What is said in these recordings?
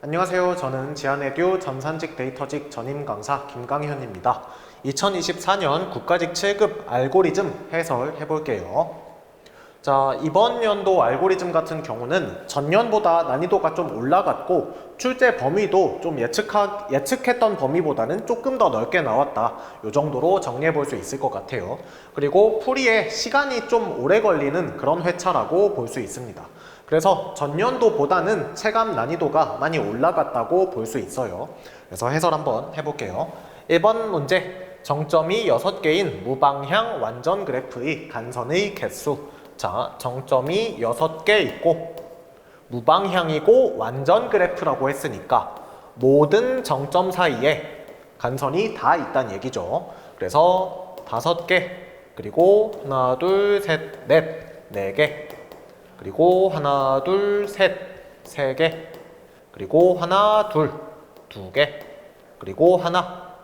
안녕하세요. 저는 지안에듀 전산직 데이터직 전임 강사 김강현입니다. 2024년 국가직 7급 알고리즘 해설해 볼게요. 자, 이번 연도 알고리즘 같은 경우는 전년보다 난이도가 좀 올라갔고 출제 범위도 좀 예측했던 범위보다는 조금 더 넓게 나왔다. 이 정도로 정리해 볼 수 있을 것 같아요. 그리고 풀이에 시간이 좀 오래 걸리는 그런 회차라고 볼 수 있습니다. 그래서 전년도보다는 체감 난이도가 많이 올라갔다고 볼 수 있어요. 그래서 해설 한번 해볼게요. 1번 문제, 정점이 6개인 무방향 완전 그래프의 간선의 개수. 자, 정점이 6개 있고 무방향이고 완전 그래프라고 했으니까 모든 정점 사이에 간선이 다 있다는 얘기죠. 그래서 5개, 그리고 하나, 둘, 셋, 넷, 4개, 그리고 하나, 둘, 셋, 3개, 그리고 하나, 둘, 2개, 그리고 하나,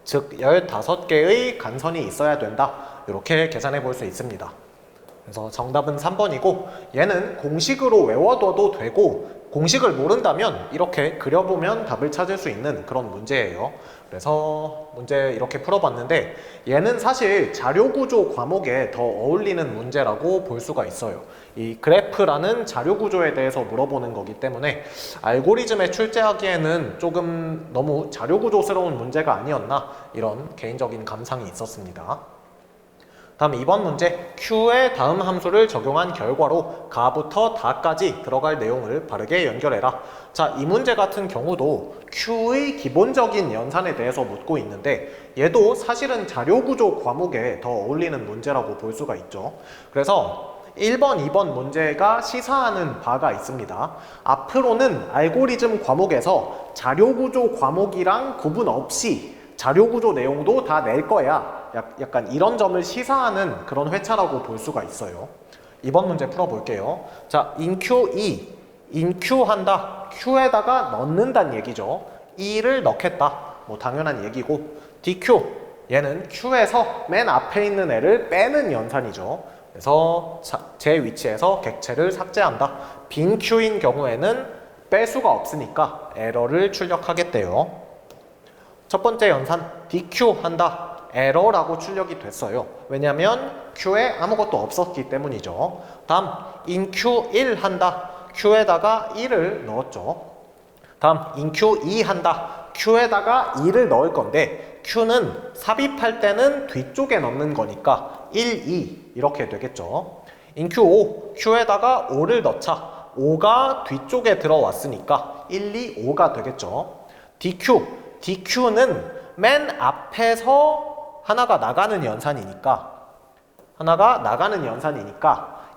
즉 15개의 간선이 있어야 된다. 이렇게 계산해 볼 수 있습니다. 그래서 정답은 3번이고 얘는 공식으로 외워둬도 되고 공식을 모른다면 이렇게 그려보면 답을 찾을 수 있는 그런 문제예요. 그래서 문제 이렇게 풀어봤는데 얘는 사실 자료구조 과목에 더 어울리는 문제라고 볼 수가 있어요. 이 그래프라는 자료구조에 대해서 물어보는 거기 때문에 알고리즘에 출제하기에는 조금 너무 자료구조스러운 문제가 아니었나 이런 개인적인 감상이 있었습니다. 다음 2번 문제, Q의 다음 함수를 적용한 결과로 가부터 다까지 들어갈 내용을 바르게 연결해라. 자, 이 문제 같은 경우도 Q의 기본적인 연산에 대해서 묻고 있는데 얘도 사실은 자료구조 과목에 더 어울리는 문제라고 볼 수가 있죠. 그래서 1번, 2번 문제가 시사하는 바가 있습니다. 앞으로는 알고리즘 과목에서 자료구조 과목이랑 구분 없이 자료구조 내용도 다 낼 거야. 약간 이런 점을 시사하는 그런 회차라고 볼 수가 있어요. 이번 문제 풀어볼게요. 자, 인q 2, 인q 한다. q에다가 넣는다는 얘기죠. 2를 넣겠다. 뭐 당연한 얘기고 dq, 얘는 q에서 맨 앞에 있는 애를 빼는 연산이죠. 그래서 제 위치에서 객체를 삭제한다. 빈 q인 경우에는 뺄 수가 없으니까 에러를 출력하겠대요. 첫 번째 연산 dq 한다. 에러라고 출력이 됐어요. 왜냐하면 Q에 아무것도 없었기 때문이죠. 다음 inQ1 한다. Q에다가 1을 넣었죠. 다음 inQ2 한다. Q에다가 2를 넣을 건데 Q는 삽입할 때는 뒤쪽에 넣는 거니까 1, 2 이렇게 되겠죠. inQ5, Q에다가 5를 넣자. 5가 뒤쪽에 들어왔으니까 1, 2, 5가 되겠죠. dQ, dQ는 맨 앞에서 하나가 나가는 연산이니까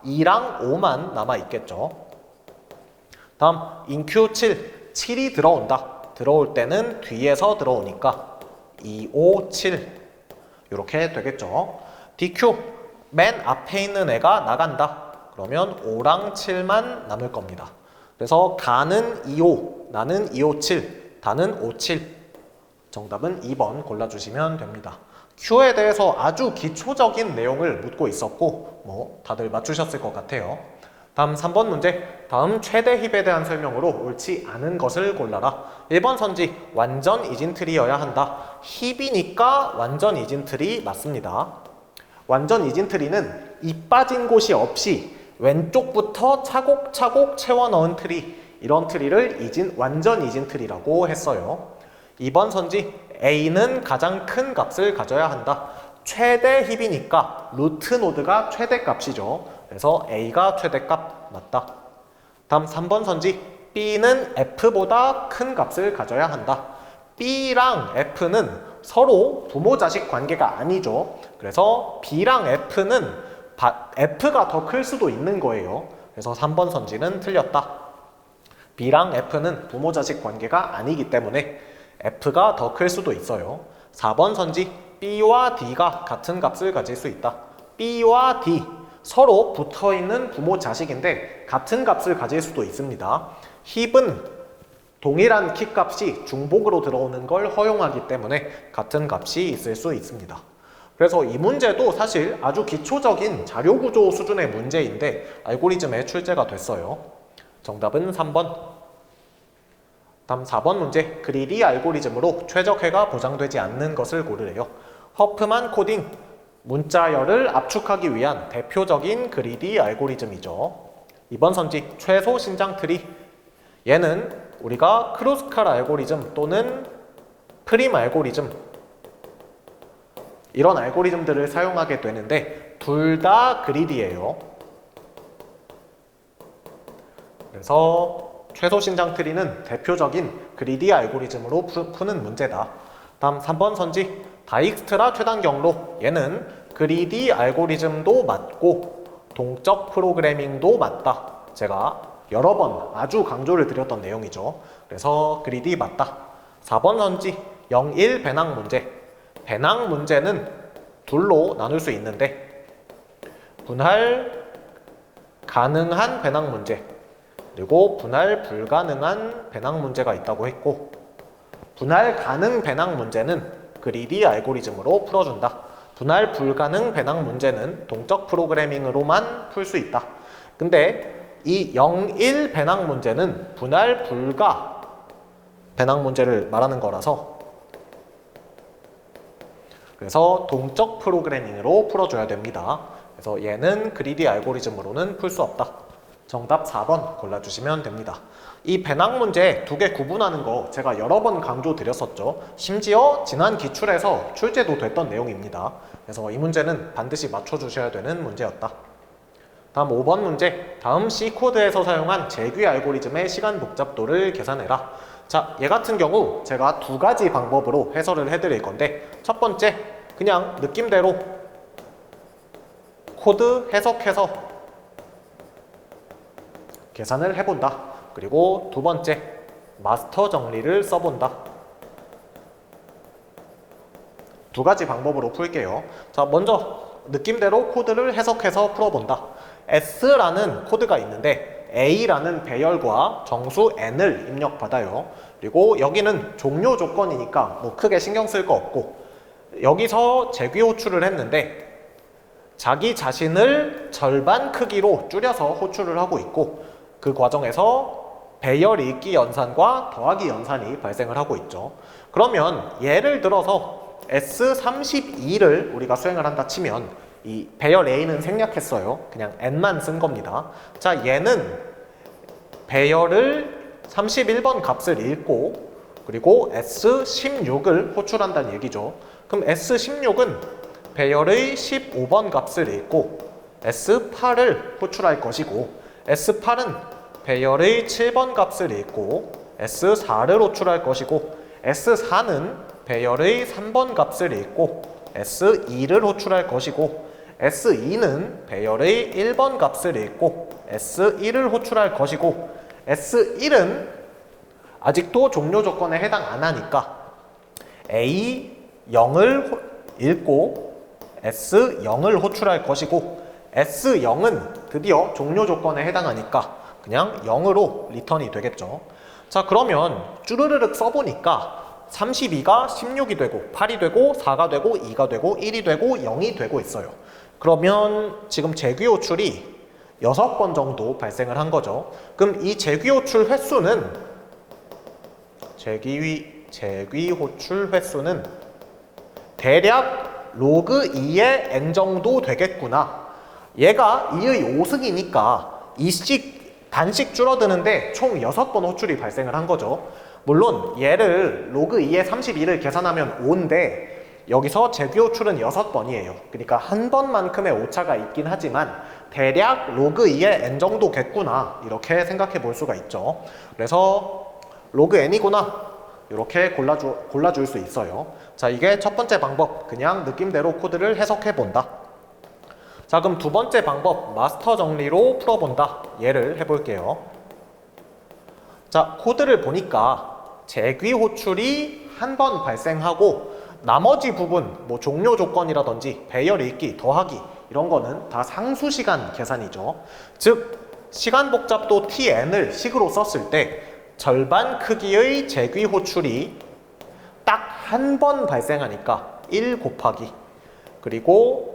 2랑 5만 남아있겠죠. 다음 inQ7, 7이 들어온다. 들어올 때는 뒤에서 들어오니까 2, 5, 7 이렇게 되겠죠. dq, 맨 앞에 있는 애가 나간다. 그러면 5랑 7만 남을 겁니다. 그래서 가는 2, 5, 나는 2, 5, 7, 다는 5, 7. 정답은 2번 골라주시면 됩니다. Q에 대해서 아주 기초적인 내용을 묻고 있었고 뭐 다들 맞추셨을 것 같아요. 다음 3번 문제, 다음 최대 힙에 대한 설명으로 옳지 않은 것을 골라라. 1번 선지, 완전 이진트리여야 한다. 힙이니까 완전 이진트리 맞습니다. 완전 이진트리는 입 빠진 곳이 없이 왼쪽부터 차곡차곡 채워 넣은 트리, 이런 트리를 완전 이진트리라고 했어요. 2번 선지, A는 가장 큰 값을 가져야 한다. 최대 힙이니까 루트 노드가 최대값이죠. 그래서 A가 최대값 맞다. 다음 3번 선지, B는 F보다 큰 값을 가져야 한다. B랑 F는 서로 부모-자식 관계가 아니죠. 그래서 B랑 F는 F가 더 클 수도 있는 거예요. 그래서 3번 선지는 틀렸다. B랑 F는 부모-자식 관계가 아니기 때문에 F가 더 클 수도 있어요. 4번 선지, B와 D가 같은 값을 가질 수 있다. B와 D 서로 붙어있는 부모 자식인데 같은 값을 가질 수도 있습니다. 힙은 동일한 키 값이 중복으로 들어오는 걸 허용하기 때문에 같은 값이 있을 수 있습니다. 그래서 이 문제도 사실 아주 기초적인 자료구조 수준의 문제인데 알고리즘에 출제가 됐어요. 정답은 3번. 다음 4번 문제. 그리디 알고리즘으로 최적화가 보장되지 않는 것을 고르래요. 허프만 코딩, 문자열을 압축하기 위한 대표적인 그리디 알고리즘이죠. 2번 선지. 최소 신장 트리. 얘는 우리가 크루스칼 알고리즘 또는 프림 알고리즘, 이런 알고리즘들을 사용하게 되는데 둘 다 그리디예요. 그래서 최소 신장 트리는 대표적인 그리디 알고리즘으로 푸는 문제다. 다음 3번 선지. 다익스트라 최단 경로. 얘는 그리디 알고리즘도 맞고 동적 프로그래밍도 맞다. 제가 여러 번 아주 강조를 드렸던 내용이죠. 그래서 그리디 맞다. 4번 선지. 0, 1 배낭 문제. 배낭 문제는 둘로 나눌 수 있는데 분할 가능한 배낭 문제 그리고 분할 불가능한 배낭 문제가 있다고 했고, 분할 가능 배낭 문제는 그리디 알고리즘으로 풀어준다. 분할 불가능 배낭 문제는 동적 프로그래밍으로만 풀 수 있다. 근데 이 0, 1 배낭 문제는 분할 불가 배낭 문제를 말하는 거라서 그래서 동적 프로그래밍으로 풀어줘야 됩니다. 그래서 얘는 그리디 알고리즘으로는 풀 수 없다. 정답 4번 골라주시면 됩니다. 이 배낭 문제 두 개 구분하는 거 제가 여러 번 강조 드렸었죠. 심지어 지난 기출에서 출제도 됐던 내용입니다. 그래서 이 문제는 반드시 맞춰주셔야 되는 문제였다. 다음 5번 문제. 다음 C코드에서 사용한 재귀 알고리즘의 시간 복잡도를 계산해라. 자, 얘 같은 경우 제가 두 가지 방법으로 해설을 해드릴 건데, 첫 번째, 그냥 느낌대로 코드 해석해서 계산을 해본다. 그리고 두 번째, 마스터 정리를 써본다. 두 가지 방법으로 풀게요. 자, 먼저 느낌대로 코드를 해석해서 풀어본다. S라는 코드가 있는데 A라는 배열과 정수 N을 입력받아요. 그리고 여기는 종료 조건이니까 뭐 크게 신경 쓸 거 없고, 여기서 재귀 호출을 했는데 자기 자신을 절반 크기로 줄여서 호출을 하고 있고, 그 과정에서 배열 읽기 연산과 더하기 연산이 발생을 하고 있죠. 그러면 예를 들어서 S32를 우리가 수행을 한다 치면 이 배열 A는 생략했어요. 그냥 N만 쓴 겁니다. 자, 얘는 배열을 31번 값을 읽고 그리고 S16을 호출한다는 얘기죠. 그럼 S16은 배열의 15번 값을 읽고 S8을 호출할 것이고, S8은 배열의 7번 값을 읽고 S4를 호출할 것이고, S4는 배열의 3번 값을 읽고 S2를 호출할 것이고, S2는 배열의 1번 값을 읽고 S1을 호출할 것이고, S1은 아직도 종료 조건에 해당 안 하니까 A0을 읽고 S0을 호출할 것이고, S0은 드디어 종료 조건에 해당하니까 그냥 0으로 리턴이 되겠죠. 자, 그러면 쭈르르륵 써보니까 32가 16이 되고 8이 되고 4가 되고 2가 되고 1이 되고 0이 되고 있어요. 그러면 지금 재귀 호출이 6번 정도 발생을 한 거죠. 그럼 이 재귀 호출 횟수는 재귀 호출 횟수는 대략 로그 2의 n 정도 되겠구나. 얘가 2의 5승이니까 2씩 단씩 줄어드는데 총 6번 호출이 발생을 한 거죠. 물론 얘를 로그 2의 32를 계산하면 5인데 여기서 재귀 호출은 6번이에요. 그러니까 한 번만큼의 오차가 있긴 하지만 대략 로그 2의 n 정도겠구나, 이렇게 생각해 볼 수가 있죠. 그래서 로그 n이구나, 이렇게 골라줄 수 있어요. 자, 이게 첫 번째 방법, 그냥 느낌대로 코드를 해석해 본다. 자, 그럼 두 번째 방법, 마스터 정리로 풀어본다. 예를 해볼게요. 자, 코드를 보니까 재귀 호출이 한 번 발생하고 나머지 부분, 뭐 종료 조건이라든지 배열 읽기, 더하기 이런 거는 다 상수시간 계산이죠. 즉 시간 복잡도 tn을 식으로 썼을 때 절반 크기의 재귀 호출이 딱 한 번 발생하니까 1 곱하기, 그리고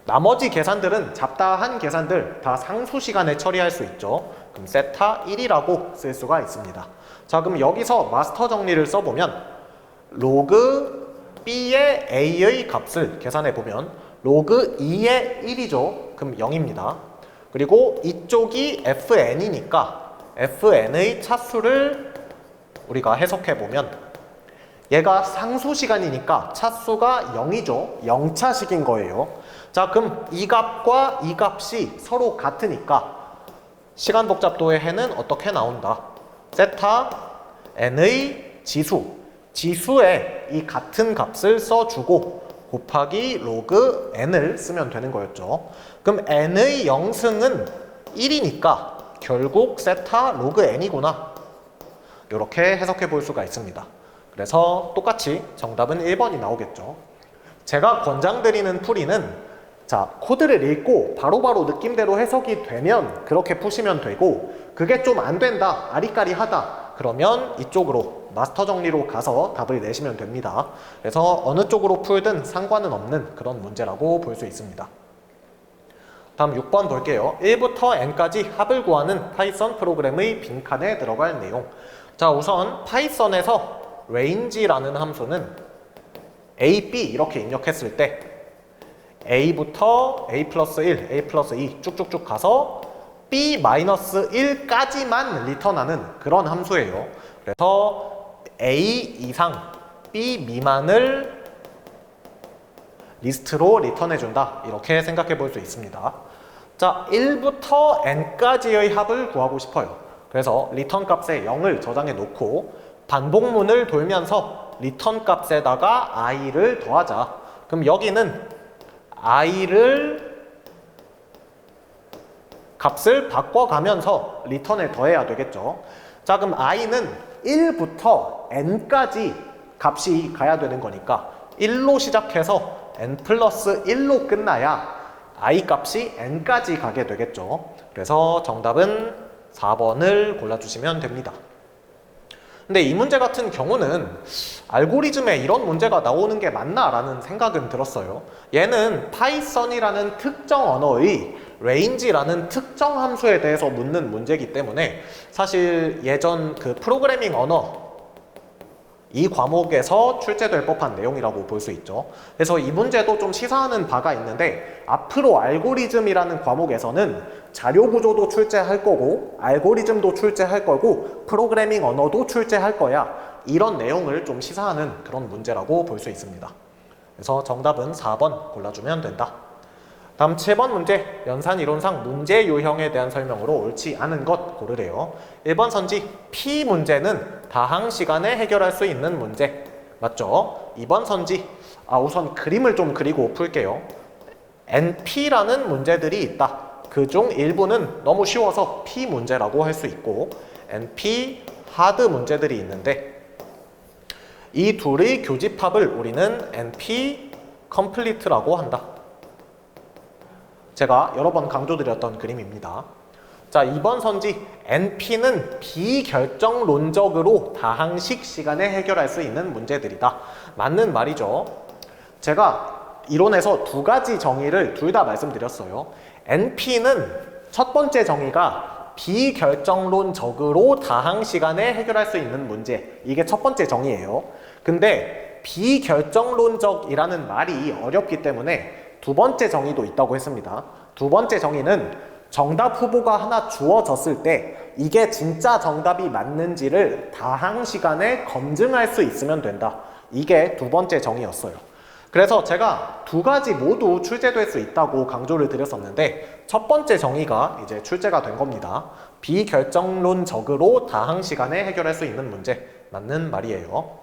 나머지 계산들은 잡다한 계산들 다 상수시간에 처리할 수 있죠. 그럼 세타 1이라고 쓸 수가 있습니다. 자, 그럼 여기서 마스터 정리를 써보면 로그 b의 a의 값을 계산해보면 로그 2의 1이죠. 그럼 0입니다. 그리고 이쪽이 fn이니까 fn의 차수를 우리가 해석해보면 얘가 상수시간이니까 차수가 0이죠. 0차식인 거예요. 자, 그럼 이 값과 이 값이 서로 같으니까 시간 복잡도의 해는 어떻게 나온다? 세타 n의 지수에 이 같은 값을 써주고 곱하기 로그 n을 쓰면 되는 거였죠. 그럼 n의 영승은 1이니까 결국 세타 로그 n이구나. 이렇게 해석해 볼 수가 있습니다. 그래서 똑같이 정답은 1번이 나오겠죠. 제가 권장드리는 풀이는 자, 코드를 읽고 바로바로 느낌대로 해석이 되면 그렇게 푸시면 되고, 그게 좀 안 된다, 아리까리하다, 그러면 이쪽으로 마스터 정리로 가서 답을 내시면 됩니다. 그래서 어느 쪽으로 풀든 상관은 없는 그런 문제라고 볼 수 있습니다. 다음 6번 볼게요. 1부터 n까지 합을 구하는 파이썬 프로그램의 빈칸에 들어갈 내용. 자, 우선 파이썬에서 range라는 함수는 a, b 이렇게 입력했을 때 a부터 a 플러스 1, a 플러스 2 쭉쭉쭉 가서 b 마이너스 1까지만 리턴하는 그런 함수예요. 그래서 a 이상 b 미만을 리스트로 리턴해준다, 이렇게 생각해 볼 수 있습니다. 자, 1부터 n까지의 합을 구하고 싶어요. 그래서 리턴 값에 0을 저장해 놓고 반복문을 돌면서 리턴 값에다가 i를 더하자. 그럼 여기는 i를 값을 바꿔가면서 리턴에 더해야 되겠죠. 자, 그럼 i는 1부터 n까지 값이 가야 되는 거니까 1로 시작해서 n 플러스 1로 끝나야 i 값이 n까지 가게 되겠죠. 그래서 정답은 4번을 골라주시면 됩니다. 근데 이 문제 같은 경우는 알고리즘에 이런 문제가 나오는 게 맞나 라는 생각은 들었어요. 얘는 파이썬이라는 특정 언어의 range라는 특정 함수에 대해서 묻는 문제이기 때문에 사실 예전 그 프로그래밍 언어 이 과목에서 출제될 법한 내용이라고 볼 수 있죠. 그래서 이 문제도 좀 시사하는 바가 있는데, 앞으로 알고리즘이라는 과목에서는 자료 구조도 출제할 거고 알고리즘도 출제할 거고 프로그래밍 언어도 출제할 거야, 이런 내용을 좀 시사하는 그런 문제라고 볼 수 있습니다. 그래서 정답은 4번 골라주면 된다. 다음 7번 문제, 연산이론상 문제 유형에 대한 설명으로 옳지 않은 것 고르래요. 1번 선지, P 문제는 다항 시간에 해결할 수 있는 문제 맞죠? 2번 선지, 우선 그림을 좀 그리고 풀게요. NP라는 문제들이 있다. 그중 일부는 너무 쉬워서 P 문제라고 할 수 있고 NP 하드 문제들이 있는데, 이 둘의 교집합을 우리는 NP 컴플리트라고 한다. 제가 여러 번 강조드렸던 그림입니다. 자, 2번 선지, NP는 비결정론적으로 다항식 시간에 해결할 수 있는 문제들이다. 맞는 말이죠. 제가 이론에서 두 가지 정의를 둘 다 말씀드렸어요. NP는 첫 번째 정의가 비결정론적으로 다항 시간에 해결할 수 있는 문제, 이게 첫 번째 정의예요. 근데 비결정론적이라는 말이 어렵기 때문에 두 번째 정의도 있다고 했습니다. 두 번째 정의는 정답 후보가 하나 주어졌을 때 이게 진짜 정답이 맞는지를 다항 시간에 검증할 수 있으면 된다. 이게 두 번째 정의였어요. 그래서 제가 두 가지 모두 출제될 수 있다고 강조를 드렸었는데, 첫 번째 정의가 이제 출제가 된 겁니다. 비결정론적으로 다항 시간에 해결할 수 있는 문제, 맞는 말이에요.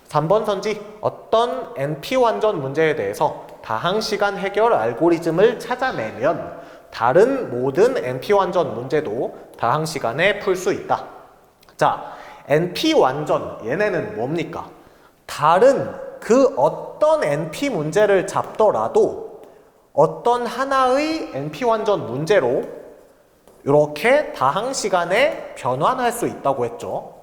3번 선지, 어떤 NP 완전 문제에 대해서 다항 시간 해결 알고리즘을 찾아내면 다른 모든 NP 완전 문제도 다항 시간에 풀 수 있다. 자, NP 완전, 얘네는 뭡니까? 다른 그 어떤 NP 문제를 잡더라도 어떤 하나의 NP 완전 문제로 이렇게 다항 시간에 변환할 수 있다고 했죠.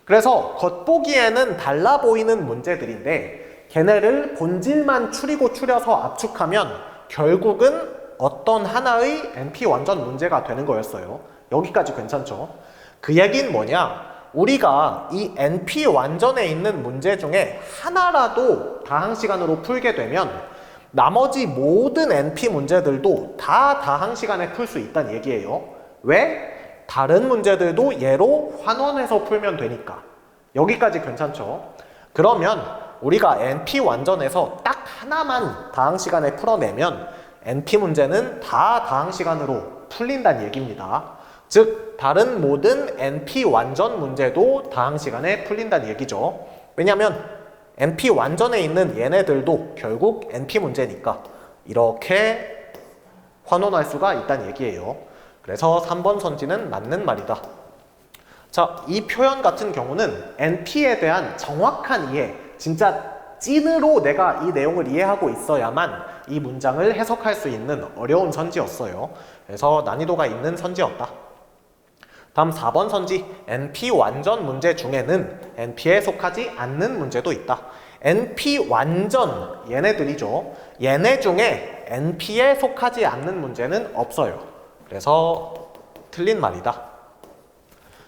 그래서 겉보기에는 달라 보이는 문제들인데 걔네를 본질만 추리고 추려서 압축하면 결국은 어떤 하나의 NP 완전 문제가 되는 거였어요. 여기까지 괜찮죠? 그 얘기는 뭐냐? 우리가 이 NP 완전에 있는 문제 중에 하나라도 다항시간으로 풀게 되면 나머지 모든 NP 문제들도 다 다항시간에 풀 수 있다는 얘기예요. 왜? 다른 문제들도 얘로 환원해서 풀면 되니까. 여기까지 괜찮죠? 그러면 우리가 NP 완전에서 딱 하나만 다항시간에 풀어내면 NP 문제는 다 다항시간으로 풀린다는 얘기입니다. 즉 다른 모든 NP 완전 문제도 다항시간에 풀린다는 얘기죠. 왜냐하면 NP 완전에 있는 얘네들도 결국 NP 문제니까 이렇게 환원할 수가 있다는 얘기예요. 그래서 3번 선지는 맞는 말이다. 자, 이 표현 같은 경우는 NP에 대한 정확한 이해, 진짜 찐으로 내가 이 내용을 이해하고 있어야만 이 문장을 해석할 수 있는 어려운 선지였어요. 그래서 난이도가 있는 선지였다. 다음 4번 선지, NP 완전 문제 중에는 NP에 속하지 않는 문제도 있다. NP 완전, 얘네들이죠. 얘네 중에 NP에 속하지 않는 문제는 없어요. 그래서 틀린 말이다.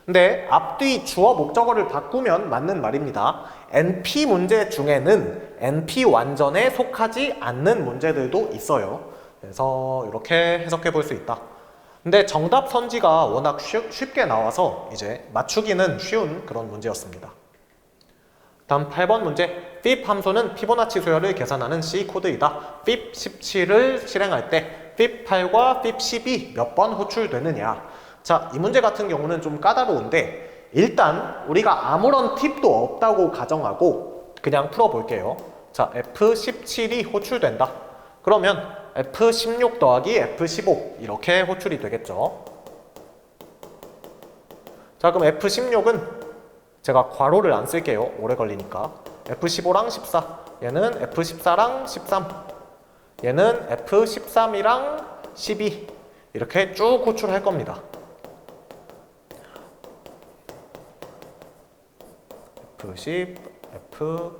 근데 앞뒤 주어 목적어를 바꾸면 맞는 말입니다. NP 문제 중에는 NP 완전에 속하지 않는 문제들도 있어요. 그래서 이렇게 해석해 볼 수 있다. 근데 정답 선지가 워낙 쉽게 나와서 이제 맞추기는 쉬운 그런 문제였습니다. 다음 8번 문제. fib 함수는 피보나치 수열을 계산하는 C 코드이다. fib 17을 실행할 때 fib 8과 fib 10이 몇 번 호출되느냐. 자, 이 문제 같은 경우는 좀 까다로운데 일단 우리가 아무런 팁도 없다고 가정하고 그냥 풀어볼게요. 자, F17이 호출된다. 그러면 F16 더하기 F15 이렇게 호출이 되겠죠. 자, 그럼 F16은 제가 괄호를 안 쓸게요. 오래 걸리니까. F15랑 14, 얘는 F14랑 13, 얘는 F13이랑 12 이렇게 쭉 호출할 겁니다. F10, F9,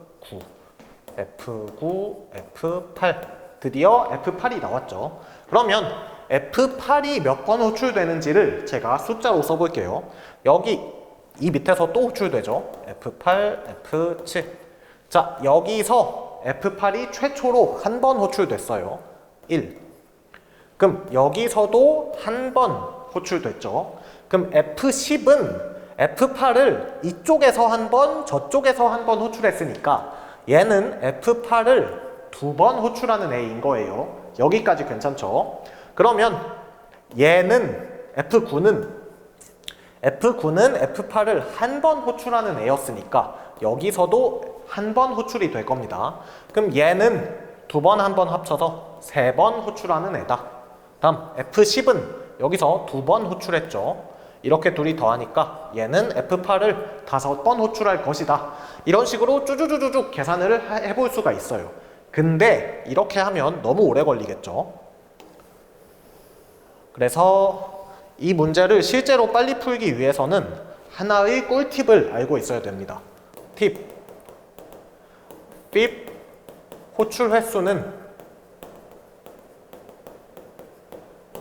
F9, F8 드디어 F8이 나왔죠. 그러면 F8이 몇 번 호출되는지를 제가 숫자로 써볼게요. 여기 이 밑에서 또 호출되죠. F8, F7. 자, 여기서 F8이 최초로 한 번 호출됐어요. 1. 그럼 여기서도 한 번 호출됐죠. 그럼 F10은 F8을 이쪽에서 한 번, 저쪽에서 한 번 호출했으니까 얘는 F8을 두 번 호출하는 애인 거예요. 여기까지 괜찮죠? 그러면 얘는 F9는 F8을 한 번 호출하는 애였으니까 여기서도 한 번 호출이 될 겁니다. 그럼 얘는 두 번 한 번 합쳐서 세 번 호출하는 애다. 다음 F10은 여기서 두 번 호출했죠. 이렇게 둘이 더하니까 얘는 F8을 5번 호출할 것이다. 이런 식으로 쭈쭈쭈쭈 계산을 해볼 수가 있어요. 근데 이렇게 하면 너무 오래 걸리겠죠. 그래서 이 문제를 실제로 빨리 풀기 위해서는 하나의 꿀팁을 알고 있어야 됩니다. 팁. fib 호출 횟수는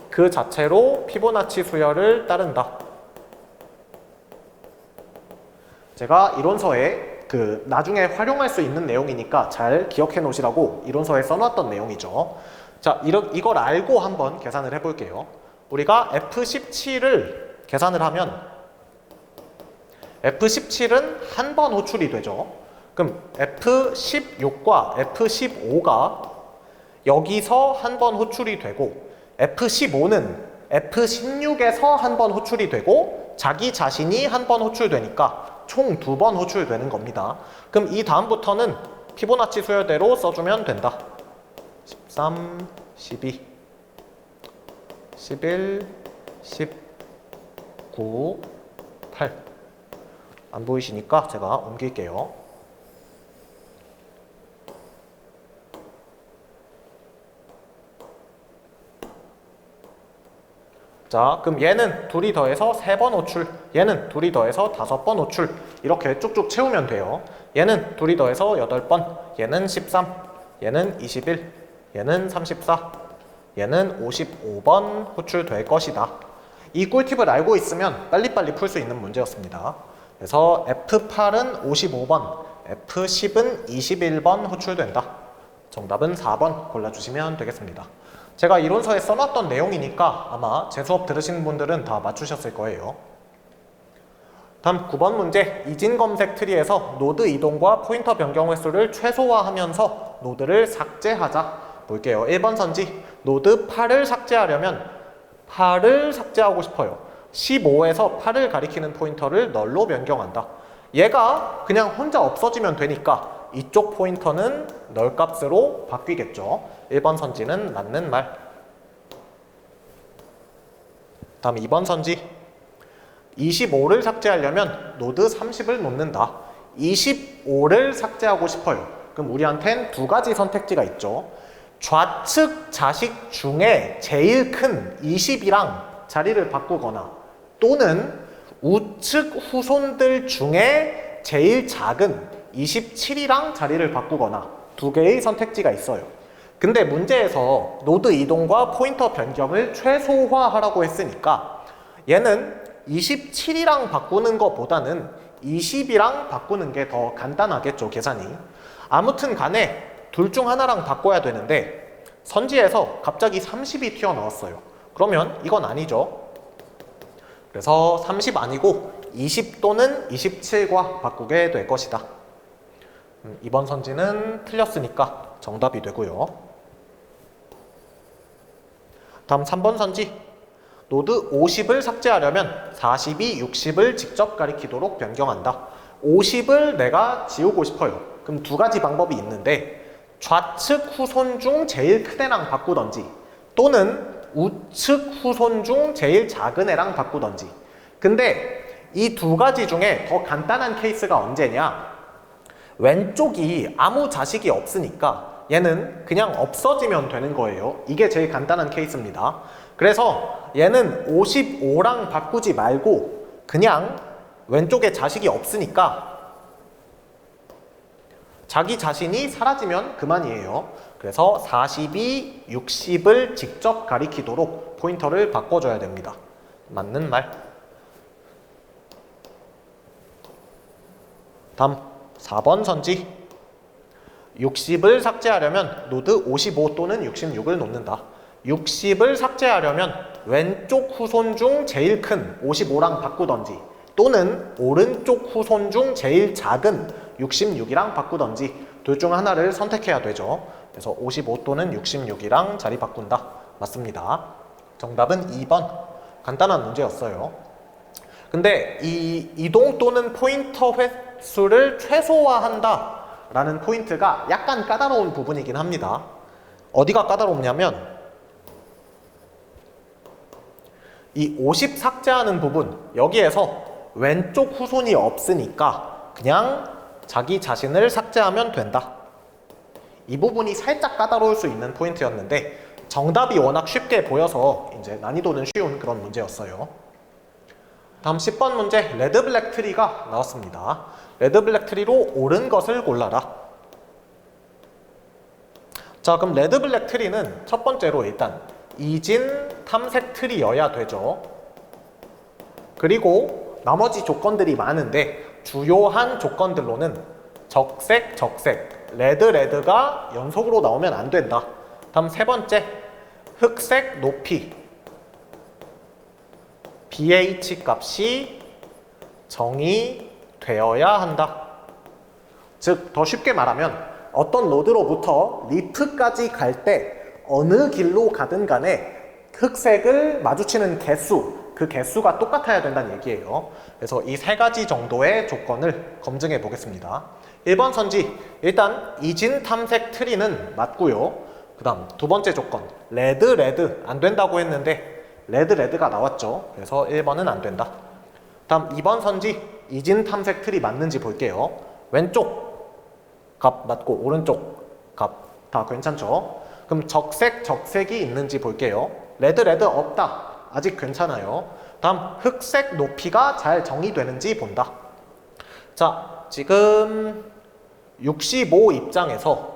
그 자체로 피보나치 수열을 따른다. 제가 이론서에 나중에 활용할 수 있는 내용이니까 잘 기억해 놓으시라고 이론서에 써놨던 내용이죠. 자, 이걸 알고 한번 계산을 해볼게요. 우리가 F17을 계산을 하면 F17은 한 번 호출이 되죠. 그럼 F16과 F15가 여기서 한 번 호출이 되고 F15는 F16에서 한 번 호출이 되고 자기 자신이 한 번 호출되니까 총 2번 호출되는 겁니다. 그럼 이 다음부터는 피보나치 수열대로 써주면 된다. 13, 12, 11, 19, 8. 안 보이시니까 제가 옮길게요. 자, 그럼 얘는 둘이 더해서 3번 호출, 얘는 둘이 더해서 5번 호출 이렇게 쭉쭉 채우면 돼요. 얘는 둘이 더해서 8번, 얘는 13, 얘는 21, 얘는 34, 얘는 55번 호출될 것이다. 이 꿀팁을 알고 있으면 빨리빨리 풀 수 있는 문제였습니다. 그래서 F8은 55번, F10은 21번 호출된다. 정답은 4번 골라주시면 되겠습니다. 제가 이론서에 써놨던 내용이니까 아마 제 수업 들으신 분들은 다 맞추셨을 거예요. 다음 9번 문제. 이진 검색 트리에서 노드 이동과 포인터 변경 횟수를 최소화하면서 노드를 삭제하자. 볼게요. 1번 선지. 노드 8을 삭제하려면 8을 삭제하고 싶어요. 15에서 8을 가리키는 포인터를 널로 변경한다. 얘가 그냥 혼자 없어지면 되니까 이쪽 포인터는 널 값으로 바뀌겠죠. 1번 선지는 맞는 말. 다음 2번 선지. 25를 삭제하려면 노드 30을 놓는다. 25를 삭제하고 싶어요. 그럼 우리한텐 두 가지 선택지가 있죠. 좌측 자식 중에 제일 큰 20이랑 자리를 바꾸거나 또는 우측 후손들 중에 제일 작은 27이랑 자리를 바꾸거나 두 개의 선택지가 있어요. 근데 문제에서 노드 이동과 포인터 변경을 최소화하라고 했으니까 얘는 27이랑 바꾸는 것보다는 20이랑 바꾸는 게 더 간단하겠죠, 계산이. 아무튼 간에 둘 중 하나랑 바꿔야 되는데 선지에서 갑자기 30이 튀어나왔어요. 그러면 이건 아니죠. 그래서 30 아니고 20 또는 27과 바꾸게 될 것이다. 이번 선지는 틀렸으니까 정답이 되고요. 다음 3번 선지. 노드 50을 삭제하려면 42, 60을 직접 가리키도록 변경한다. 50을 내가 지우고 싶어요. 그럼 두 가지 방법이 있는데 좌측 후손 중 제일 큰 애랑 바꾸던지 또는 우측 후손 중 제일 작은 애랑 바꾸던지. 근데 이 두 가지 중에 더 간단한 케이스가 언제냐? 왼쪽이 아무 자식이 없으니까 얘는 그냥 없어지면 되는 거예요. 이게 제일 간단한 케이스입니다. 그래서 얘는 55랑 바꾸지 말고 그냥 왼쪽에 자식이 없으니까 자기 자신이 사라지면 그만이에요. 그래서 42, 60을 직접 가리키도록 포인터를 바꿔줘야 됩니다. 맞는 말. 다음 4번 선지. 60을 삭제하려면 노드 55 또는 66을 놓는다. 60을 삭제하려면 왼쪽 후손 중 제일 큰 55랑 바꾸던지 또는 오른쪽 후손 중 제일 작은 66이랑 바꾸던지 둘 중 하나를 선택해야 되죠. 그래서 55 또는 66이랑 자리 바꾼다. 맞습니다. 정답은 2번. 간단한 문제였어요. 근데 이 이동 또는 포인터 횟수를 최소화한다 라는 포인트가 약간 까다로운 부분이긴 합니다. 어디가 까다롭냐면 이 50 삭제하는 부분, 여기에서 왼쪽 후손이 없으니까 그냥 자기 자신을 삭제하면 된다. 이 부분이 살짝 까다로울 수 있는 포인트였는데 정답이 워낙 쉽게 보여서 이제 난이도는 쉬운 그런 문제였어요. 다음 10번 문제. 레드 블랙 트리가 나왔습니다. 레드 블랙 트리로 옳은 것을 골라라. 자, 그럼 레드 블랙 트리는 첫 번째로 일단 이진 탐색 트리여야 되죠. 그리고 나머지 조건들이 많은데 주요한 조건들로는 적색, 적색, 레드, 레드가 연속으로 나오면 안 된다. 다음 세 번째, 흑색, 높이, BH 값이 정의되어야 한다. 즉, 더 쉽게 말하면 어떤 노드로부터 리프까지 갈 때 어느 길로 가든 간에 흑색을 마주치는 개수, 그 개수가 똑같아야 된다는 얘기예요. 그래서 이 세 가지 정도의 조건을 검증해 보겠습니다. 1번 선지, 일단 이진 탐색 트리는 맞고요. 그 다음 두 번째 조건, 레드, 레드 안 된다고 했는데 레드, 레드가 나왔죠. 그래서 1번은 안 된다. 다음 2번 선지, 이진 탐색 트리 맞는지 볼게요. 왼쪽 값 맞고 오른쪽 값 다 괜찮죠? 그럼 적색, 적색이 있는지 볼게요. 레드, 레드 없다. 아직 괜찮아요. 다음 흑색 높이가 잘 정의되는지 본다. 자, 지금 65 입장에서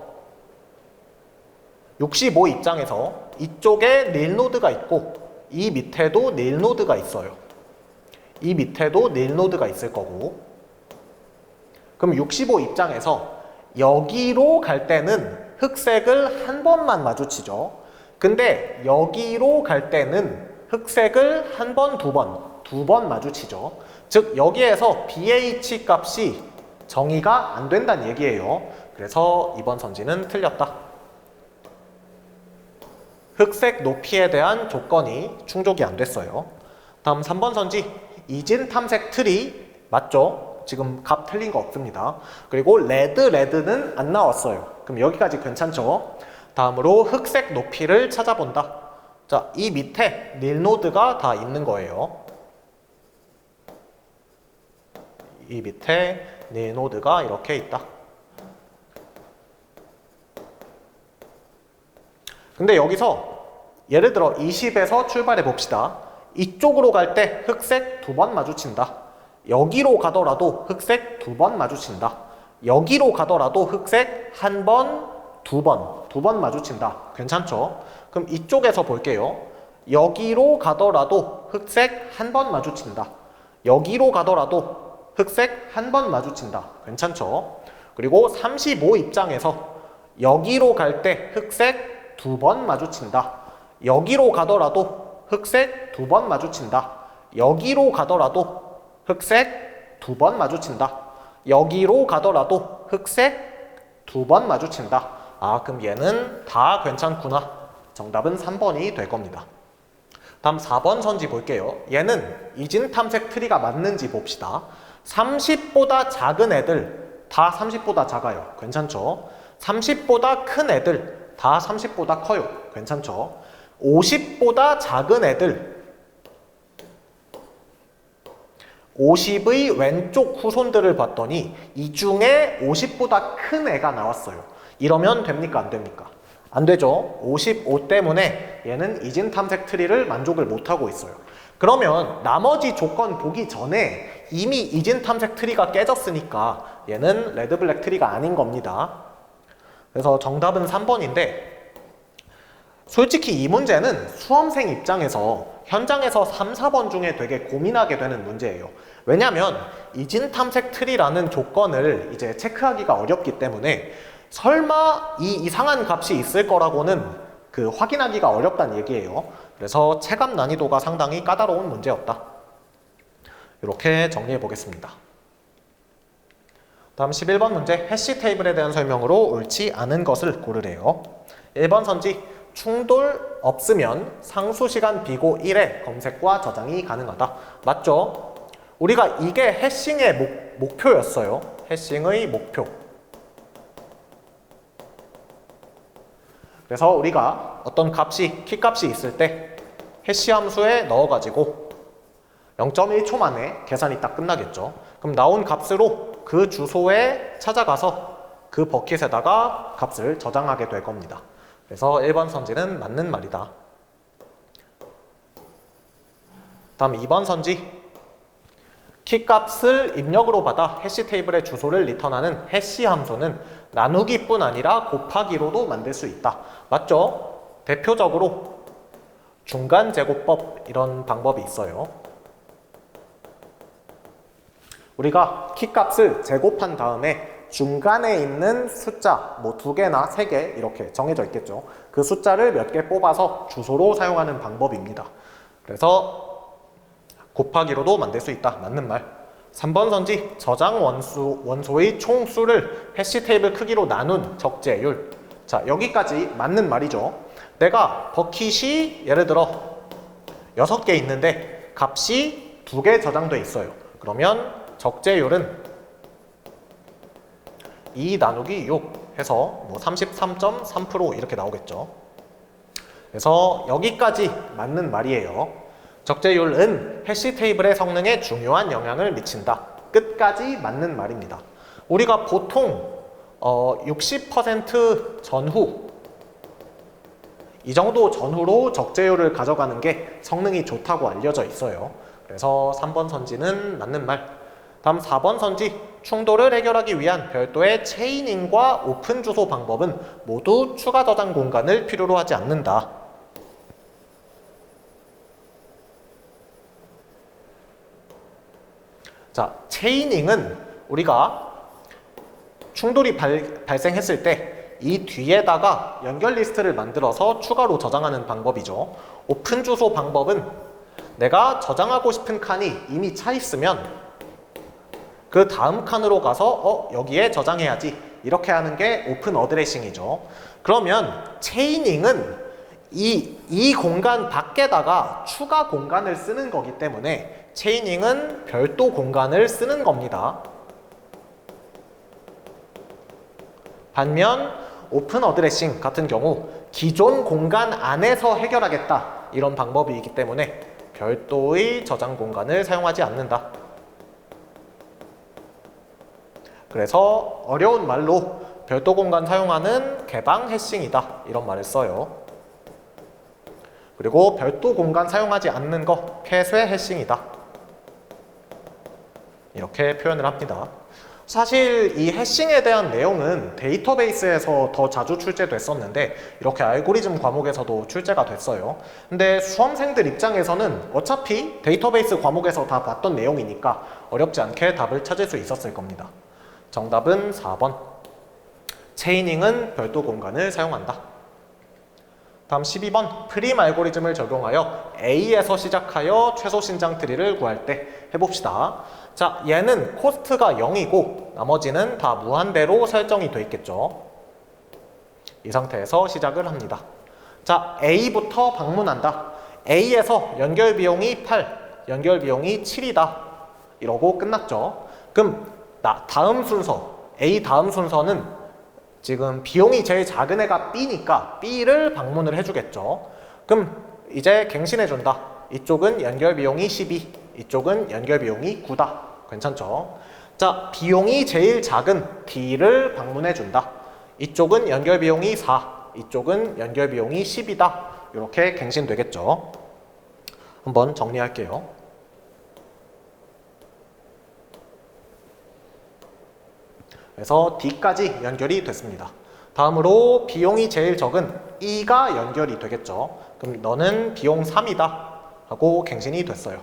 이쪽에 닐 노드가 있고 이 밑에도 닐 노드가 있어요. 이 밑에도 닐 노드가 있을 거고 그럼 65 입장에서 여기로 갈 때는 흑색을 한 번만 마주치죠. 근데 여기로 갈 때는 흑색을 한 번, 두 번 마주치죠. 즉 여기에서 BH 값이 정의가 안 된다는 얘기예요. 그래서 이번 선지는 틀렸다. 흑색 높이에 대한 조건이 충족이 안 됐어요. 다음 3번 선지 이진 탐색 트리 맞죠? 지금 값 틀린 거 없습니다. 그리고 레드는 안 나왔어요. 그럼 여기까지 괜찮죠? 다음으로 흑색 높이를 찾아본다. 자, 이 밑에 닐노드가 다 있는 거예요. 이 밑에 닐노드가 이렇게 있다. 근데 여기서 예를 들어 20에서 출발해 봅시다. 이쪽으로 갈 때 흑색 두 번 마주친다. 여기로 가더라도 흑색 두 번 마주친다. 여기로 가더라도 흑색 한 번, 두 번 마주친다. 괜찮죠? 그럼 이쪽에서 볼게요. 여기로 가더라도 흑색 한 번 마주친다. 여기로 가더라도 흑색 한 번 마주친다. 괜찮죠? 그리고 35 입장에서 여기로 갈 때 흑색 두 번 마주친다. 여기로 가더라도 흑색 두 번 마주친다. 여기로 가더라도 흑색 두 번 마주친다. 여기로 가더라도 흑색 두 번 마주친다. 아, 그럼 얘는 다 괜찮구나. 정답은 3번이 될 겁니다. 다음 4번 선지 볼게요. 얘는 이진 탐색 트리가 맞는지 봅시다. 30보다 작은 애들 다 30보다 작아요. 괜찮죠? 30보다 큰 애들 다 30보다 커요. 괜찮죠? 50보다 작은 애들 50의 왼쪽 후손들을 봤더니 이 중에 50보다 큰 애가 나왔어요. 이러면 됩니까? 안 됩니까? 안 되죠. 55 때문에 얘는 이진 탐색 트리를 만족을 못하고 있어요. 그러면 나머지 조건 보기 전에 이미 이진 탐색 트리가 깨졌으니까 얘는 레드블랙 트리가 아닌 겁니다. 그래서 정답은 3번인데 솔직히 이 문제는 수험생 입장에서 현장에서 3, 4번 중에 되게 고민하게 되는 문제예요. 왜냐하면 이진 탐색 트리라는 조건을 이제 체크하기가 어렵기 때문에 설마 이 이상한 값이 있을 거라고는 확인하기가 어렵다는 얘기예요. 그래서 체감 난이도가 상당히 까다로운 문제였다. 이렇게 정리해 보겠습니다. 다음 11번 문제 해시 테이블에 대한 설명으로 옳지 않은 것을 고르래요. 1번 선지 충돌 없으면 상수시간 비고 1에 검색과 저장이 가능하다. 맞죠? 우리가 이게 해싱의 목표였어요. 해싱의 목표. 그래서 우리가 어떤 값이 키값이 있을 때 해시 함수에 넣어가지고 0.1초 만에 계산이 딱 끝나겠죠. 그럼 나온 값으로 그 주소에 찾아가서 그 버킷에다가 값을 저장하게 될 겁니다. 그래서 1번 선지는 맞는 말이다. 다음 2번 선지 키값을 입력으로 받아 해시 테이블의 주소를 리턴하는 해시 함수는 나누기뿐 아니라 곱하기로도 만들 수 있다. 맞죠? 대표적으로 중간 제곱법 이런 방법이 있어요. 우리가 키값을 제곱한 다음에 중간에 있는 숫자 뭐 2개나 3개 이렇게 정해져 있겠죠. 그 숫자를 몇 개 뽑아서 주소로 사용하는 방법입니다. 그래서 곱하기로도 만들 수 있다. 맞는 말. 3번 선지 저장 원소의 총수를 해시 테이블 크기로 나눈 적재율. 자, 여기까지 맞는 말이죠. 내가 버킷이 예를 들어 6개 있는데 값이 2개 저장돼 있어요. 그러면 적재율은 2 나누기 6 해서 뭐 33.3% 이렇게 나오겠죠. 그래서 여기까지 맞는 말이에요. 적재율은 해시 테이블의 성능에 중요한 영향을 미친다. 끝까지 맞는 말입니다. 우리가 보통 60% 전후 이 정도 전후로 적재율을 가져가는 게 성능이 좋다고 알려져 있어요. 그래서 3번 선지는 맞는 말. 다음 4번 선지 충돌을 해결하기 위한 별도의 체이닝과 오픈 주소 방법은 모두 추가 저장 공간을 필요로 하지 않는다. 자, 체이닝은 우리가 충돌이 발생했을 때 이 뒤에다가 연결 리스트를 만들어서 추가로 저장하는 방법이죠. 오픈 주소 방법은 내가 저장하고 싶은 칸이 이미 차 있으면 그 다음 칸으로 가서 여기에 저장해야지 이렇게 하는 게 오픈 어드레싱이죠. 그러면 체이닝은 이 공간 밖에다가 추가 공간을 쓰는 거기 때문에 체이닝은 별도 공간을 쓰는 겁니다. 반면 오픈 어드레싱 같은 경우 기존 공간 안에서 해결하겠다 이런 방법이기 때문에 별도의 저장 공간을 사용하지 않는다. 그래서 어려운 말로 별도 공간 사용하는 개방 해싱이다 이런 말을 써요. 그리고 별도 공간 사용하지 않는 거 폐쇄 해싱이다 이렇게 표현을 합니다. 사실 이 해싱에 대한 내용은 데이터베이스에서 더 자주 출제됐었는데 이렇게 알고리즘 과목에서도 출제가 됐어요. 근데 수험생들 입장에서는 어차피 데이터베이스 과목에서 다 봤던 내용이니까 어렵지 않게 답을 찾을 수 있었을 겁니다. 정답은 4번. 체이닝은 별도 공간을 사용한다. 다음 12번. 프림 알고리즘을 적용하여 A에서 시작하여 최소 신장 트리를 구할 때 해봅시다. 자, 얘는 코스트가 0이고 나머지는 다 무한대로 설정이 돼 있겠죠. 이 상태에서 시작을 합니다. 자, A부터 방문한다. A에서 연결 비용이 8, 연결 비용이 7이다. 이러고 끝났죠. 그럼 다음 순서, A 다음 순서는 지금 비용이 제일 작은 애가 B니까 B를 방문을 해주겠죠. 그럼 이제 갱신해준다. 이쪽은 연결 비용이 12, 이쪽은 연결 비용이 9다. 괜찮죠? 자, 비용이 제일 작은 D를 방문해준다. 이쪽은 연결 비용이 4, 이쪽은 연결 비용이 10이다. 이렇게 갱신되겠죠. 한번 정리할게요. 그래서 D까지 연결이 됐습니다. 다음으로 비용이 제일 적은 E가 연결이 되겠죠. 그럼 너는 비용 3이다 하고 갱신이 됐어요.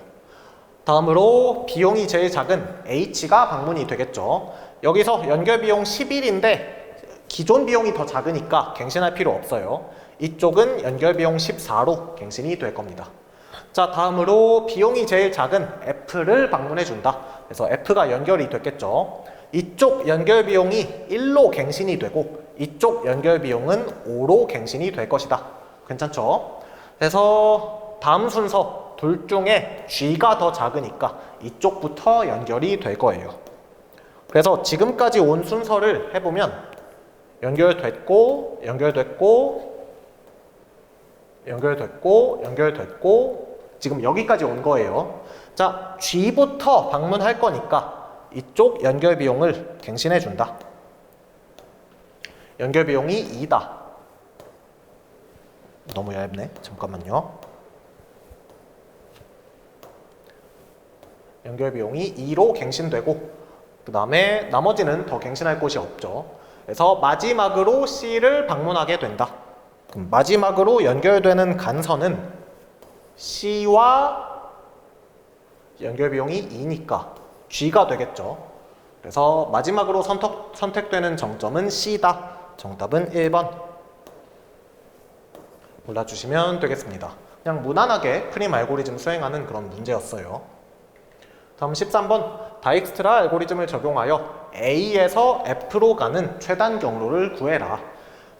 다음으로 비용이 제일 작은 H가 방문이 되겠죠. 여기서 연결 비용 11인데 기존 비용이 더 작으니까 갱신할 필요 없어요. 이쪽은 연결 비용 14로 갱신이 될 겁니다. 자, 다음으로 비용이 제일 작은 F를 방문해 준다. 그래서 F가 연결이 됐겠죠. 이쪽 연결 비용이 1로 갱신이 되고 이쪽 연결 비용은 5로 갱신이 될 것이다. 괜찮죠? 그래서 다음 순서 둘 중에 G가 더 작으니까 이쪽부터 연결이 될 거예요. 그래서 지금까지 온 순서를 해보면 연결됐고 연결됐고 연결됐고 연결됐고 지금 여기까지 온 거예요. 자, G부터 방문할 거니까 이쪽 연결 비용을 갱신해 준다. 연결 비용이 2다. 너무 얇네. 잠깐만요. 연결 비용이 2로 갱신되고 그 다음에 나머지는 더 갱신할 곳이 없죠. 그래서 마지막으로 C를 방문하게 된다. 그럼 마지막으로 연결되는 간선은 C와 연결 비용이 2니까 G가 되겠죠. 그래서 마지막으로 선택되는 정점은 C다. 정답은 1번. 골라주시면 되겠습니다. 그냥 무난하게 프림 알고리즘 수행하는 그런 문제였어요. 다음 13번. 다익스트라 알고리즘을 적용하여 A에서 F로 가는 최단 경로를 구해라.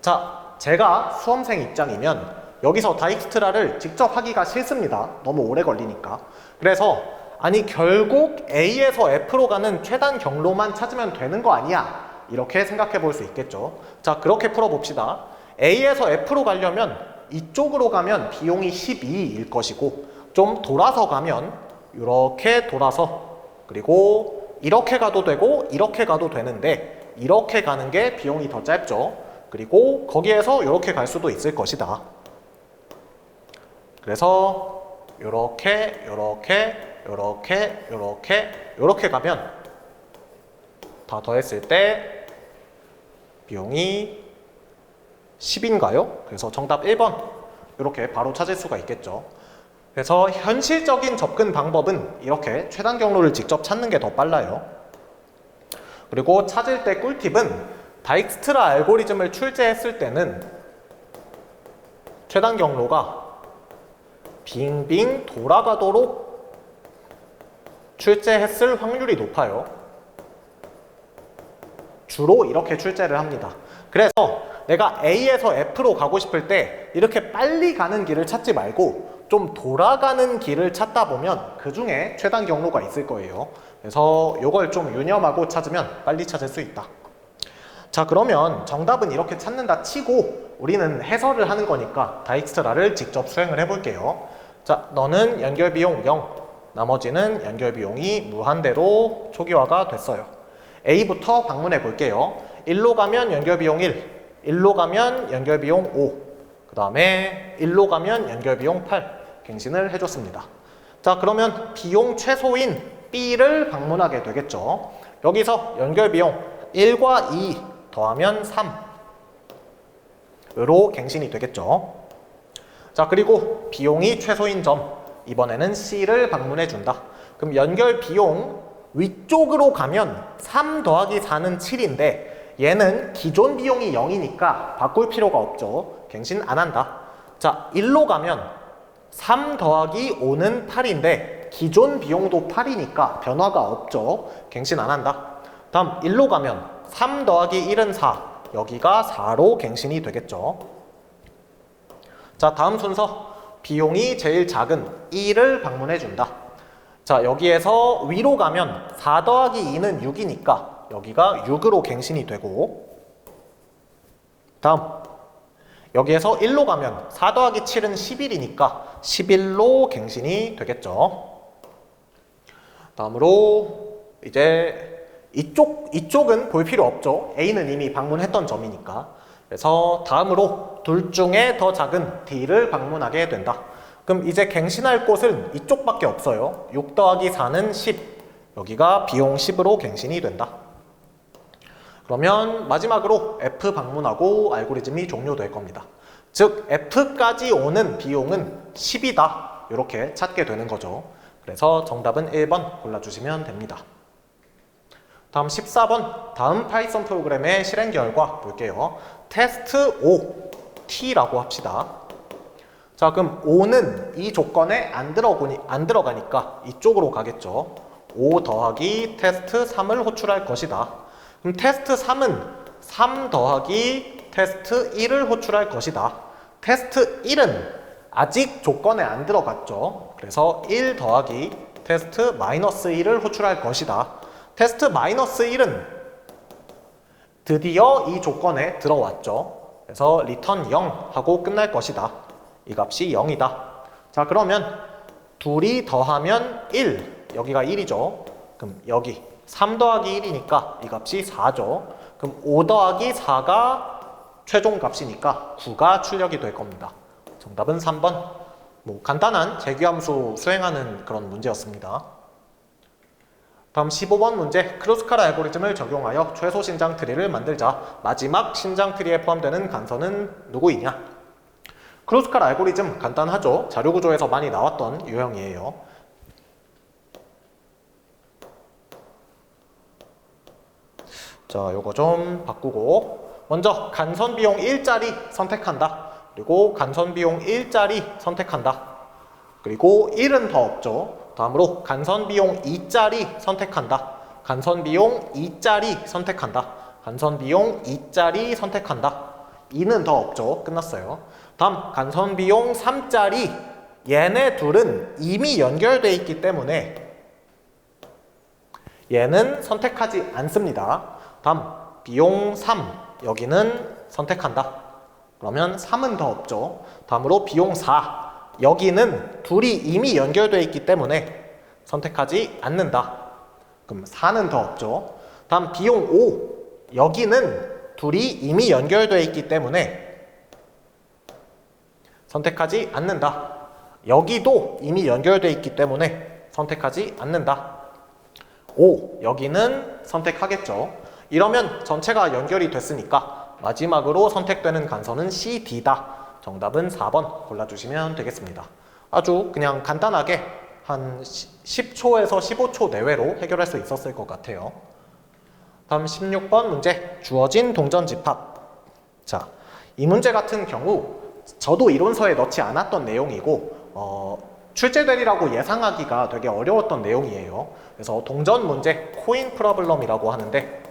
자, 제가 수험생 입장이면 여기서 다익스트라를 직접 하기가 싫습니다. 너무 오래 걸리니까. 그래서 아니 결국 A에서 F로 가는 최단 경로만 찾으면 되는 거 아니야? 이렇게 생각해 볼 수 있겠죠. 자, 그렇게 풀어봅시다. A에서 F로 가려면 이쪽으로 가면 비용이 12일 것이고 좀 돌아서 가면 이렇게 돌아서 그리고 이렇게 가도 되고 이렇게 가도 되는데 이렇게 가는 게 비용이 더 짧죠. 그리고 거기에서 이렇게 갈 수도 있을 것이다. 그래서 이렇게 가면 다 더했을 때 비용이 10인가요? 그래서 정답 1번 이렇게 바로 찾을 수가 있겠죠. 그래서 현실적인 접근 방법은 이렇게 최단 경로를 직접 찾는 게 더 빨라요. 그리고 찾을 때 꿀팁은 다익스트라 알고리즘을 출제했을 때는 최단 경로가 빙빙 돌아가도록 출제했을 확률이 높아요. 주로 이렇게 출제를 합니다. 그래서 내가 A에서 F로 가고 싶을 때 이렇게 빨리 가는 길을 찾지 말고 좀 돌아가는 길을 찾다 보면 그 중에 최단 경로가 있을 거예요. 그래서 이걸 좀 유념하고 찾으면 빨리 찾을 수 있다. 자, 그러면 정답은 이렇게 찾는다 치고 우리는 해설을 하는 거니까 다익스트라를 직접 수행을 해볼게요. 자, 너는 연결비용 0, 나머지는 연결비용이 무한대로 초기화가 됐어요. A부터 방문해 볼게요. 1로 가면 연결비용 1, 1로 가면 연결비용 5, 그 다음에 1로 가면 연결비용 8 갱신을 해줬습니다. 자, 그러면 비용 최소인 B를 방문하게 되겠죠. 여기서 연결비용 1과 2 더하면 3으로 갱신이 되겠죠. 자, 그리고 비용이 최소인 점, 이번에는 C를 방문해 준다. 그럼 연결 비용 위쪽으로 가면 3 더하기 4는 7인데 얘는 기존 비용이 0이니까 바꿀 필요가 없죠. 갱신 안 한다. 자, 1로 가면 3 더하기 5는 8인데 기존 비용도 8이니까 변화가 없죠. 갱신 안 한다. 다음 1로 가면 3 더하기 1은 4, 여기가 4로 갱신이 되겠죠. 자, 다음 순서 비용이 제일 작은 1을 방문해 준다. 자, 여기에서 위로 가면 4 더하기 2는 6이니까 여기가 6으로 갱신이 되고, 다음 여기에서 1로 가면 4 더하기 7은 11이니까 11로 갱신이 되겠죠. 다음으로 이제 이쪽은 볼 필요 없죠. A는 이미 방문했던 점이니까. 그래서 다음으로 둘 중에 더 작은 D를 방문하게 된다. 그럼 이제 갱신할 곳은 이쪽밖에 없어요. 6 더하기 4는 10. 여기가 비용 10으로 갱신이 된다. 그러면 마지막으로 F 방문하고 알고리즘이 종료될 겁니다. 즉 F까지 오는 비용은 10이다. 이렇게 찾게 되는 거죠. 그래서 정답은 1번 골라주시면 됩니다. 다음 14번, 다음 파이썬 프로그램의 실행 결과 볼게요. 테스트 5, T라고 합시다. 자, 그럼 5는 이 조건에 안 들어가니까 이쪽으로 가겠죠. 5 더하기 테스트 3을 호출할 것이다. 그럼 테스트 3은 3 더하기 테스트 1을 호출할 것이다. 테스트 1은 아직 조건에 안 들어갔죠. 그래서 1 더하기 테스트 마이너스 1을 호출할 것이다. 테스트 마이너스 1은 드디어 이 조건에 들어왔죠. 그래서 리턴 0 하고 끝날 것이다. 이 값이 0이다. 자, 그러면 둘이 더하면 1, 여기가 1이죠. 그럼 여기 3 더하기 1이니까 이 값이 4죠. 그럼 5 더하기 4가 최종 값이니까 9가 출력이 될 겁니다. 정답은 3번. 뭐 간단한 재규함수 수행하는 그런 문제였습니다. 다음 15번 문제, 크루스칼 알고리즘을 적용하여 최소 신장 트리를 만들자. 마지막 신장 트리에 포함되는 간선은 누구이냐? 크루스칼 알고리즘 간단하죠? 자료구조에서 많이 나왔던 유형이에요. 자, 요거 좀 바꾸고 먼저 간선 비용 1짜리 선택한다. 그리고 간선 비용 1짜리 선택한다. 그리고 1은 더 없죠. 다음으로 간선 비용 2짜리 선택한다. 간선 비용 2짜리 선택한다. 간선 비용 2짜리 선택한다. 2는 더 없죠. 끝났어요. 다음 간선 비용 3짜리, 얘네 둘은 이미 연결되어 있기 때문에 얘는 선택하지 않습니다. 다음 비용 3, 여기는 선택한다. 그러면 3은 더 없죠. 다음으로 비용 4, 여기는 둘이 이미 연결되어 있기 때문에 선택하지 않는다. 그럼 4는 더 없죠. 다음 비용 5, 여기는 둘이 이미 연결되어 있기 때문에 선택하지 않는다. 여기도 이미 연결되어 있기 때문에 선택하지 않는다. 5, 여기는 선택하겠죠. 이러면 전체가 연결이 됐으니까 마지막으로 선택되는 간선은 C, D다. 정답은 4번 골라주시면 되겠습니다. 아주 그냥 간단하게 한 10초에서 15초 내외로 해결할 수 있었을 것 같아요. 다음 16번 문제. 주어진 동전 집합. 자, 이 문제 같은 경우 저도 이론서에 넣지 않았던 내용이고 출제되리라고 예상하기가 되게 어려웠던 내용이에요. 그래서 동전 문제, 코인 프로블럼이라고 하는데,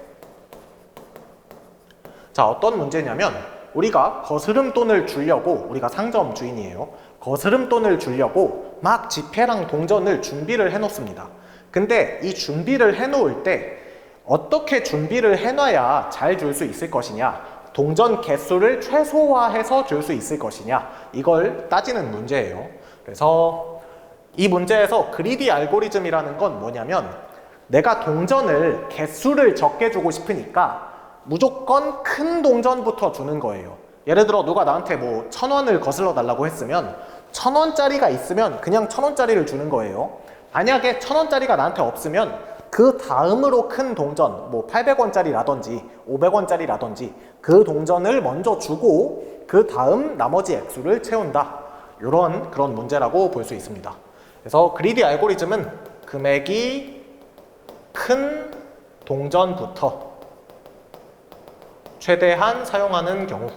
자, 어떤 문제냐면 우리가 거스름돈을 주려고, 우리가 상점 주인이에요. 거스름돈을 주려고 막 지폐랑 동전을 준비를 해놓습니다. 근데 이 준비를 해놓을 때 어떻게 준비를 해놔야 잘 줄 수 있을 것이냐, 동전 개수를 최소화해서 줄 수 있을 것이냐, 이걸 따지는 문제예요. 그래서 이 문제에서 그리디 알고리즘이라는 건 뭐냐면, 내가 동전을 개수를 적게 주고 싶으니까 무조건 큰 동전부터 주는 거예요. 예를 들어 누가 나한테 뭐 1,000원을 거슬러 달라고 했으면 1,000원짜리가 있으면 그냥 1,000원짜리를 주는 거예요. 만약에 1,000원짜리가 나한테 없으면 그 다음으로 큰 동전, 뭐 800원짜리라든지 500원짜리라든지 그 동전을 먼저 주고 그 다음 나머지 액수를 채운다. 이런 그런 문제라고 볼 수 있습니다. 그래서 그리디 알고리즘은 금액이 큰 동전부터 최대한 사용하는 경우,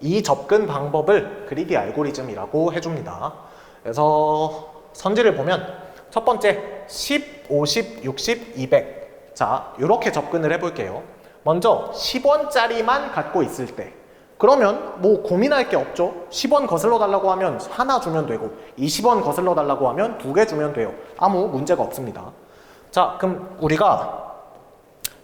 이 접근 방법을 그리디 알고리즘이라고 해줍니다. 그래서 선지를 보면 첫 번째 10, 50, 60, 200. 자, 이렇게 접근을 해볼게요. 먼저 10원짜리만 갖고 있을 때, 그러면 뭐 고민할 게 없죠. 10원 거슬러 달라고 하면 하나 주면 되고 20원 거슬러 달라고 하면 2개 주면 돼요. 아무 문제가 없습니다. 자, 그럼 우리가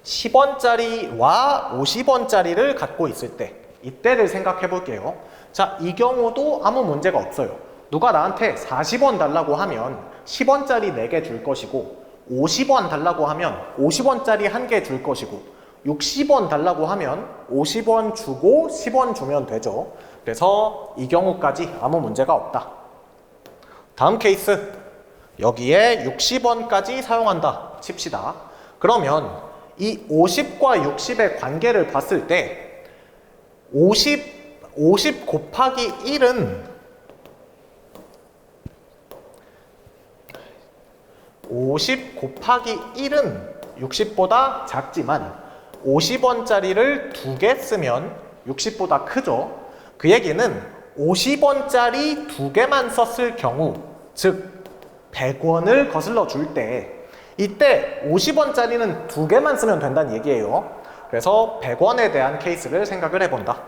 10원짜리와 50원짜리를 갖고 있을 때, 이때를 생각해 볼게요. 자, 이 경우도 아무 문제가 없어요. 누가 나한테 40원 달라고 하면 10원짜리 4개 줄 것이고, 50원 달라고 하면 50원짜리 1개 줄 것이고, 60원 달라고 하면 50원 주고 10원 주면 되죠. 그래서 이 경우까지 아무 문제가 없다. 다음 케이스, 여기에 60원까지 사용한다 칩시다. 그러면 이 50과 60의 관계를 봤을 때 50 곱하기 1은 50 곱하기 1은 60보다 작지만 50원짜리를 2개 쓰면 60보다 크죠. 그 얘기는 50원짜리 2개만 썼을 경우, 즉 100원을 거슬러 줄 때, 이때 50원짜리는 2개만 쓰면 된다는 얘기예요. 그래서 100원에 대한 케이스를 생각을 해본다.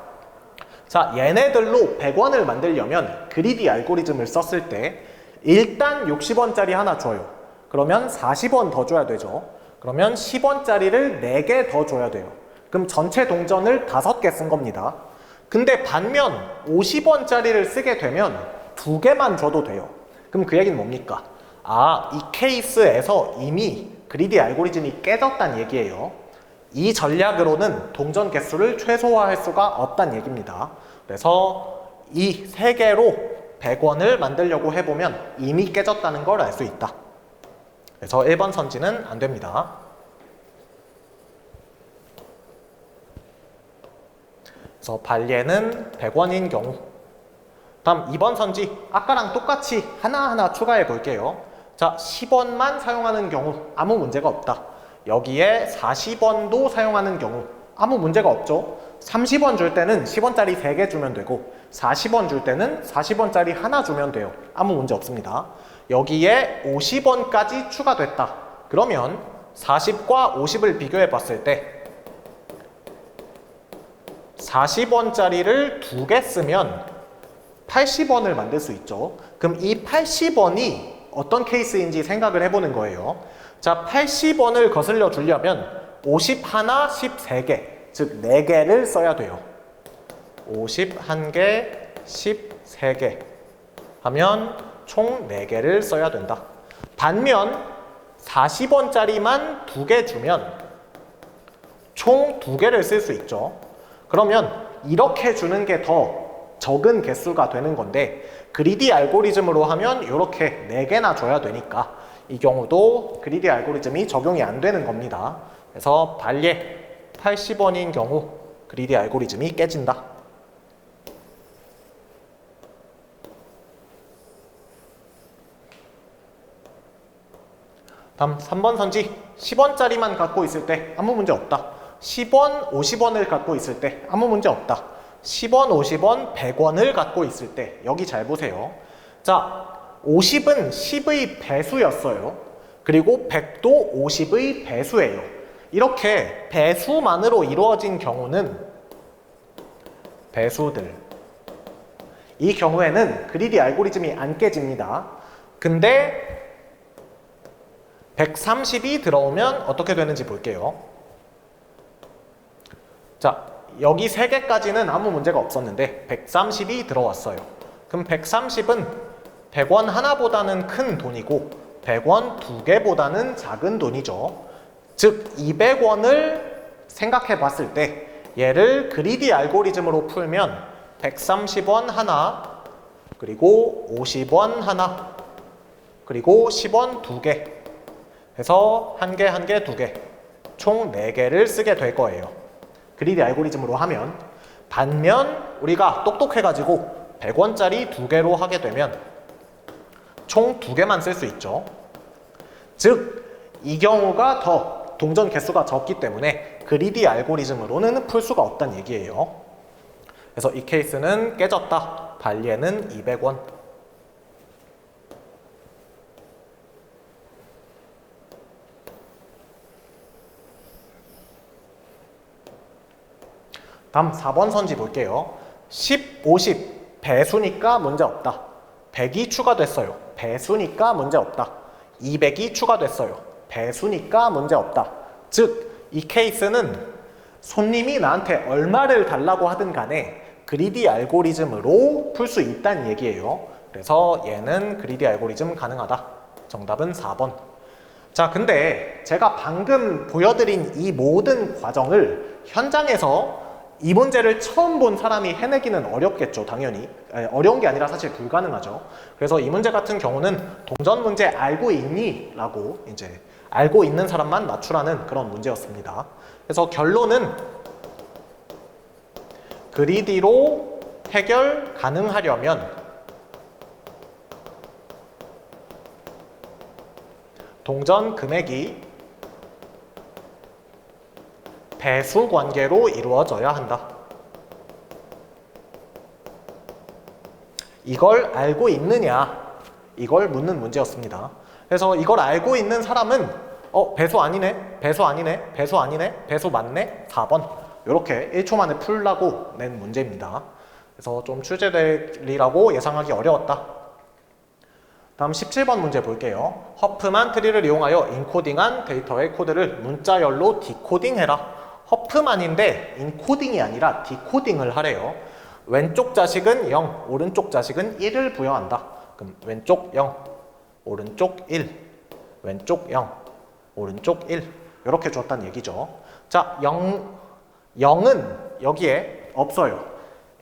자, 얘네들로 100원을 만들려면 그리디 알고리즘을 썼을 때 일단 60원짜리 하나 줘요. 그러면 40원 더 줘야 되죠. 그러면 10원짜리를 4개 더 줘야 돼요. 그럼 전체 동전을 5개 쓴 겁니다. 근데 반면 50원짜리를 쓰게 되면 2개만 줘도 돼요. 그럼 그 얘기는 뭡니까? 아, 이 케이스에서 이미 그리디 알고리즘이 깨졌다는 얘기예요. 이 전략으로는 동전 개수를 최소화할 수가 없다는 얘기입니다. 그래서 이 3개로 100원을 만들려고 해보면 이미 깨졌다는 걸 알 수 있다. 그래서 1번 선지는 안 됩니다. 그래서 발예는 100원인 경우. 다음 2번 선지, 아까랑 똑같이 하나하나 추가해 볼게요. 자, 10원만 사용하는 경우 아무 문제가 없다. 여기에 40원도 사용하는 경우 아무 문제가 없죠. 30원 줄 때는 10원짜리 3개 주면 되고 40원 줄 때는 40원짜리 하나 주면 돼요. 아무 문제 없습니다. 여기에 50원까지 추가됐다. 그러면 40과 50을 비교해 봤을 때 40원짜리를 2개 쓰면 80원을 만들 수 있죠. 그럼 이 80원이 어떤 케이스인지 생각을 해보는 거예요. 자, 80원을 거슬려 주려면 51, 13개, 즉 4개를 써야 돼요. 51개, 13개 하면 총 4개를 써야 된다. 반면 40원짜리만 2개 주면 총 2개를 쓸 수 있죠. 그러면 이렇게 주는 게 더 적은 개수가 되는 건데, 그리디 알고리즘으로 하면 이렇게 4개나 줘야 되니까 이 경우도 그리디 알고리즘이 적용이 안 되는 겁니다. 그래서 발예 80원인 경우 그리디 알고리즘이 깨진다. 다음 3번 선지 10원짜리만 갖고 있을 때 아무 문제 없다. 10원, 50원을 갖고 있을 때 아무 문제 없다. 10원, 50원, 100원을 갖고 있을 때 여기 잘 보세요. 자, 50은 10의 배수였어요. 그리고 100도 50의 배수예요. 이렇게 배수만으로 이루어진 경우는 배수들. 이 경우에는 그리디 알고리즘이 안 깨집니다. 근데 130이 들어오면 어떻게 되는지 볼게요. 자, 여기 3개까지는 아무 문제가 없었는데 130이 들어왔어요. 그럼 130은 100원 하나보다는 큰 돈이고 100원 2개보다는 작은 돈이죠. 즉 200원을 생각해 봤을 때 얘를 그리디 알고리즘으로 풀면 130원 하나, 그리고 50원 하나, 그리고 10원 2개 해서 1개, 1개, 2개 총 4개를 쓰게 될 거예요. 그리디 알고리즘으로 하면. 반면 우리가 똑똑해가지고 100원짜리 2개로 하게 되면 총 2개만 쓸 수 있죠. 즉 이 경우가 더 동전 개수가 적기 때문에 그리디 알고리즘으로는 풀 수가 없다는 얘기예요. 그래서 이 케이스는 깨졌다. 발예는 200원. 다음 4번 선지 볼게요. 10, 50 배수니까 문제 없다. 100이 추가됐어요. 배수니까 문제 없다. 200이 추가됐어요. 배수니까 문제 없다. 즉, 이 케이스는 손님이 나한테 얼마를 달라고 하든 간에 그리디 알고리즘으로 풀 수 있다는 얘기예요. 그래서 얘는 그리디 알고리즘 가능하다. 정답은 4번. 자, 근데 제가 방금 보여드린 이 모든 과정을 현장에서 이 문제를 처음 본 사람이 해내기는 어렵겠죠, 당연히. 어려운 게 아니라 사실 불가능하죠. 그래서 이 문제 같은 경우는 동전 문제 알고 있니? 라고 이제 알고 있는 사람만 맞추라는 그런 문제였습니다. 그래서 결론은 그리디로 해결 가능하려면 동전 금액이 배수 관계로 이루어져야 한다. 이걸 알고 있느냐? 이걸 묻는 문제였습니다. 그래서 이걸 알고 있는 사람은 배수 아니네? 배수 아니네? 배수 아니네? 배수 맞네? 4번. 이렇게 1초 만에 풀라고 낸 문제입니다. 그래서 좀 출제되리라고 예상하기 어려웠다. 다음 17번 문제 볼게요. 허프만 트리를 이용하여 인코딩한 데이터의 코드를 문자열로 디코딩해라. 허프만인데 인코딩이 아니라 디코딩을 하래요. 왼쪽 자식은 0, 오른쪽 자식은 1을 부여한다. 그럼 왼쪽 0, 오른쪽 1, 왼쪽 0, 오른쪽 1 이렇게 줬다는 얘기죠. 자, 0은 여기에 없어요.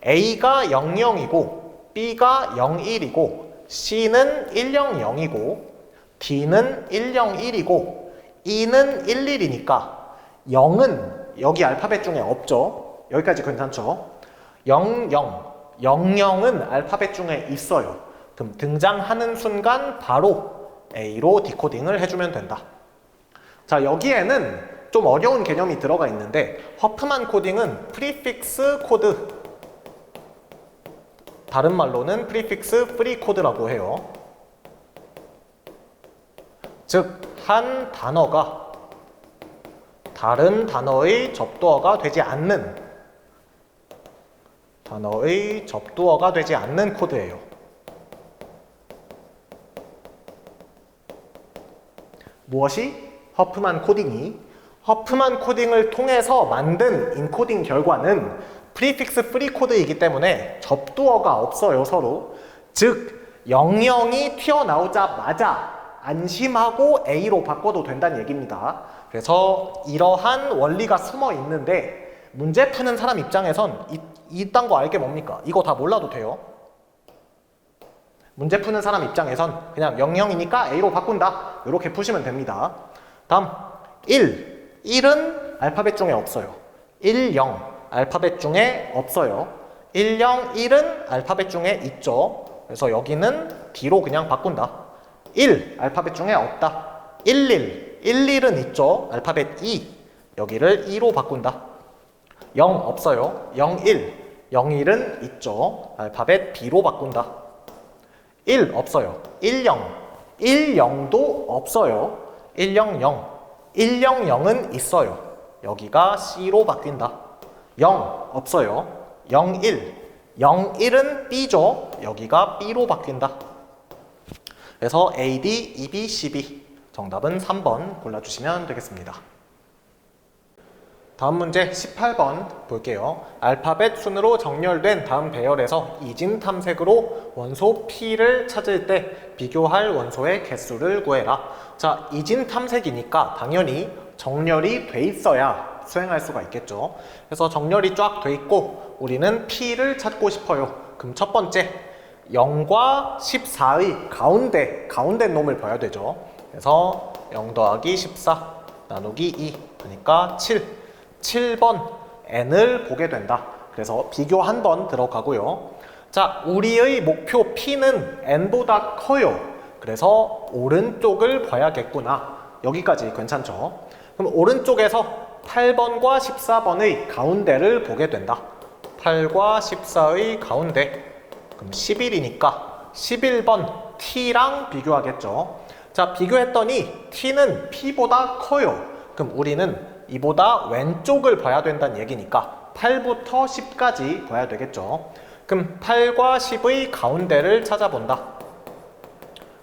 A가 00이고 B가 01이고 C는 100이고 D는 101이고 E는 11이니까 0은 여기 알파벳 중에 없죠. 여기까지 괜찮죠? 00, 00은 알파벳 중에 있어요. 그럼 등장하는 순간 바로 A로 디코딩을 해주면 된다. 자, 여기에는 좀 어려운 개념이 들어가 있는데 허프만 코딩은 프리픽스 코드, 다른 말로는 프리픽스 프리 코드라고 해요. 즉, 한 단어가 다른 단어의 접두어가 되지 않는 코드예요. 무엇이? 허프만 코딩이. 허프만 코딩을 통해서 만든 인코딩 결과는 프리픽스 프리 코드이기 때문에 접두어가 없어요, 서로. 즉 00이 튀어나오자마자 안심하고 A로 바꿔도 된다는 얘기입니다. 그래서 이러한 원리가 숨어 있는데 문제 푸는 사람 입장에선 이딴 거 알게 뭡니까? 이거 다 몰라도 돼요. 문제 푸는 사람 입장에선 그냥 00이니까 A로 바꾼다. 이렇게 푸시면 됩니다. 다음 1은 알파벳 중에 없어요. 10 알파벳 중에 없어요. 10, 1은 알파벳 중에 있죠. 그래서 여기는 D로 그냥 바꾼다. 1 알파벳 중에 없다. 11. 11은 있죠. 알파벳 E. 여기를 2로 바꾼다. 0 없어요. 01. 01은 있죠. 알파벳 B로 바꾼다. 1 없어요. 10. 10도 없어요. 100. 100은 있어요. 여기가 C로 바뀐다. 0 없어요. 01. 01은 B죠. 여기가 B로 바뀐다. 그래서 A, D, E, B, C, B. 정답은 3번 골라주시면 되겠습니다. 다음 문제 18번 볼게요. 알파벳 순으로 정렬된 다음 배열에서 이진 탐색으로 원소 P를 찾을 때 비교할 원소의 개수를 구해라. 자, 이진 탐색이니까 당연히 정렬이 돼 있어야 수행할 수가 있겠죠. 그래서 정렬이 쫙 돼 있고 우리는 P를 찾고 싶어요. 그럼 첫 번째 0과 14의 가운데 놈을 봐야 되죠. 그래서 0 더하기 14 나누기 2 그러니까 7번 n을 보게 된다. 그래서 비교 한 번 들어가고요. 자, 우리의 목표 P는 n보다 커요. 그래서 오른쪽을 봐야겠구나. 여기까지 괜찮죠? 그럼 오른쪽에서 8번과 14번의 가운데를 보게 된다. 8과 14의 가운데. 그럼 11이니까 11번 T랑 비교하겠죠. 자, 비교했더니 T는 P보다 커요. 그럼 우리는 이보다 왼쪽을 봐야 된다는 얘기니까 8부터 10까지 봐야 되겠죠. 그럼 8과 10의 가운데를 찾아본다.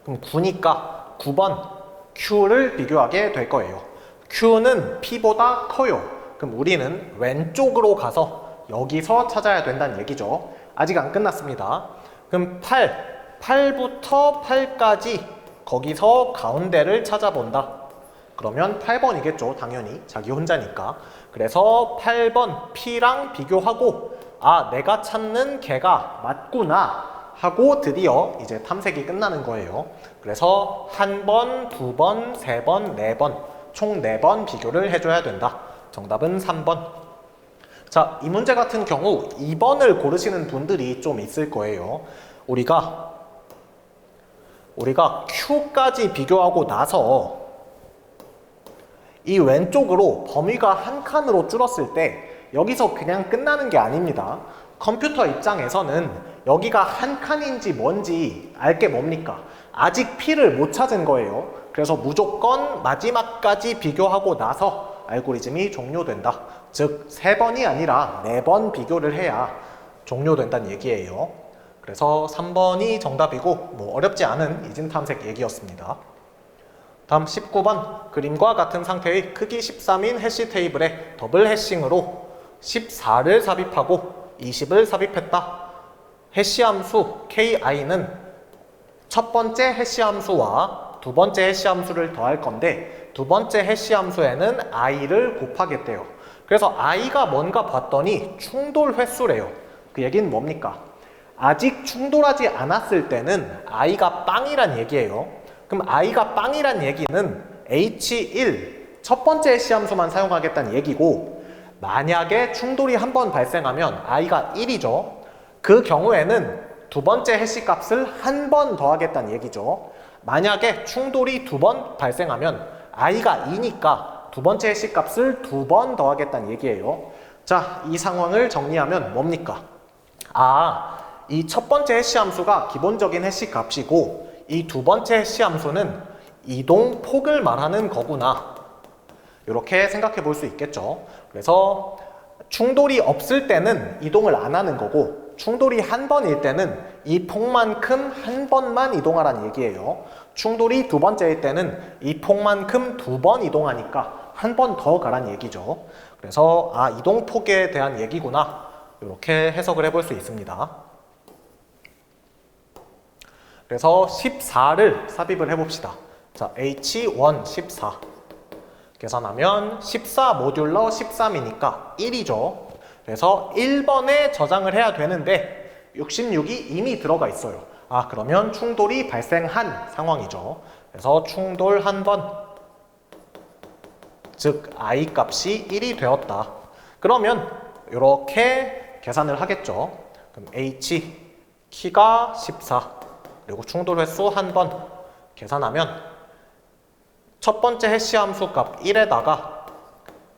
그럼 9니까 9번 Q를 비교하게 될 거예요. Q는 P보다 커요. 그럼 우리는 왼쪽으로 가서 여기서 찾아야 된다는 얘기죠. 아직 안 끝났습니다. 그럼 8부터 8까지 거기서 가운데를 찾아본다. 그러면 8번이겠죠. 당연히 자기 혼자니까. 그래서 8번 P랑 비교하고 아, 내가 찾는 걔가 맞구나 하고 드디어 이제 탐색이 끝나는 거예요. 그래서 1번, 2번, 3번, 4번 총 4번 비교를 해줘야 된다. 정답은 3번. 자, 이 문제 같은 경우 2번을 고르시는 분들이 좀 있을 거예요. 우리가 Q까지 비교하고 나서 이 왼쪽으로 범위가 한 칸으로 줄었을 때 여기서 그냥 끝나는 게 아닙니다. 컴퓨터 입장에서는 여기가 한 칸인지 뭔지 알게 뭡니까? 아직 P를 못 찾은 거예요. 그래서 무조건 마지막까지 비교하고 나서 알고리즘이 종료된다. 즉 3번이 아니라 4번 비교를 해야 종료된다는 얘기예요. 그래서 3번이 정답이고 뭐 어렵지 않은 이진탐색 얘기였습니다. 다음 19번 그림과 같은 상태의 크기 13인 해시 테이블에 더블 해싱으로 14를 삽입하고 20을 삽입했다. 해시 함수 ki는 첫 번째 해시 함수와 두 번째 해시 함수를 더할 건데 두 번째 해시 함수에는 i를 곱하겠대요. 그래서 i가 뭔가 봤더니 충돌 횟수래요. 그 얘기는 뭡니까? 아직 충돌하지 않았을 때는 i가 빵이란 얘기예요. 그럼 i가 빵이란 얘기는 h1 첫 번째 해시 함수만 사용하겠다는 얘기고 만약에 충돌이 한 번 발생하면 i가 1이죠. 그 경우에는 두 번째 해시 값을 한 번 더하겠다는 얘기죠. 만약에 충돌이 두 번 발생하면 i가 2니까 두 번째 해시 값을 두 번 더하겠다는 얘기예요. 자, 이 상황을 정리하면 뭡니까? 아, 이 첫 번째 해시 함수가 기본적인 해시 값이고 이 두 번째 해시 함수는 이동폭을 말하는 거구나. 이렇게 생각해 볼 수 있겠죠. 그래서 충돌이 없을 때는 이동을 안 하는 거고 충돌이 한 번일 때는 이 폭만큼 한 번만 이동하라는 얘기예요. 충돌이 두 번째일 때는 이 폭만큼 두 번 이동하니까 한 번 더 가라는 얘기죠. 그래서 아, 이동폭에 대한 얘기구나. 이렇게 해석을 해볼 수 있습니다. 그래서 14를 삽입을 해봅시다. 자, H1 14 계산하면 14 모듈러 13이니까 1이죠. 그래서 1번에 저장을 해야 되는데 66이 이미 들어가 있어요. 아, 그러면 충돌이 발생한 상황이죠. 그래서 충돌 한 번, 즉 i 값이 1이 되었다. 그러면 이렇게 계산을 하겠죠. 그럼 h 키가 14 그리고 충돌 횟수 한 번 계산하면 첫 번째 해시 함수 값 1에다가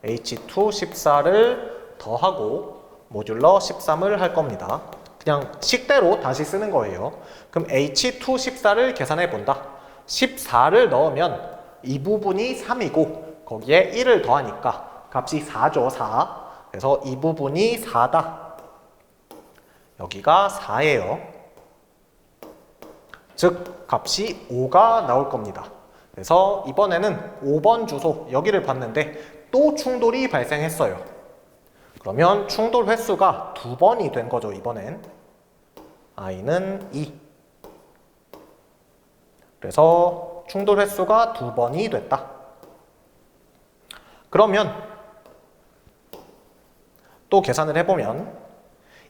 H2 14를 더하고 모듈러 13을 할 겁니다. 그냥 식대로 다시 쓰는 거예요. 그럼 H2 14를 계산해 본다. 14를 넣으면 이 부분이 3이고 거기에 1을 더하니까 값이 4죠. 4. 그래서 이 부분이 4다. 여기가 4예요. 즉 값이 5가 나올 겁니다. 그래서 이번에는 5번 주소 여기를 봤는데 또 충돌이 발생했어요. 그러면 충돌 횟수가 2번이 된 거죠. 이번엔 i는 2. 그래서 충돌 횟수가 2번이 됐다. 그러면 또 계산을 해보면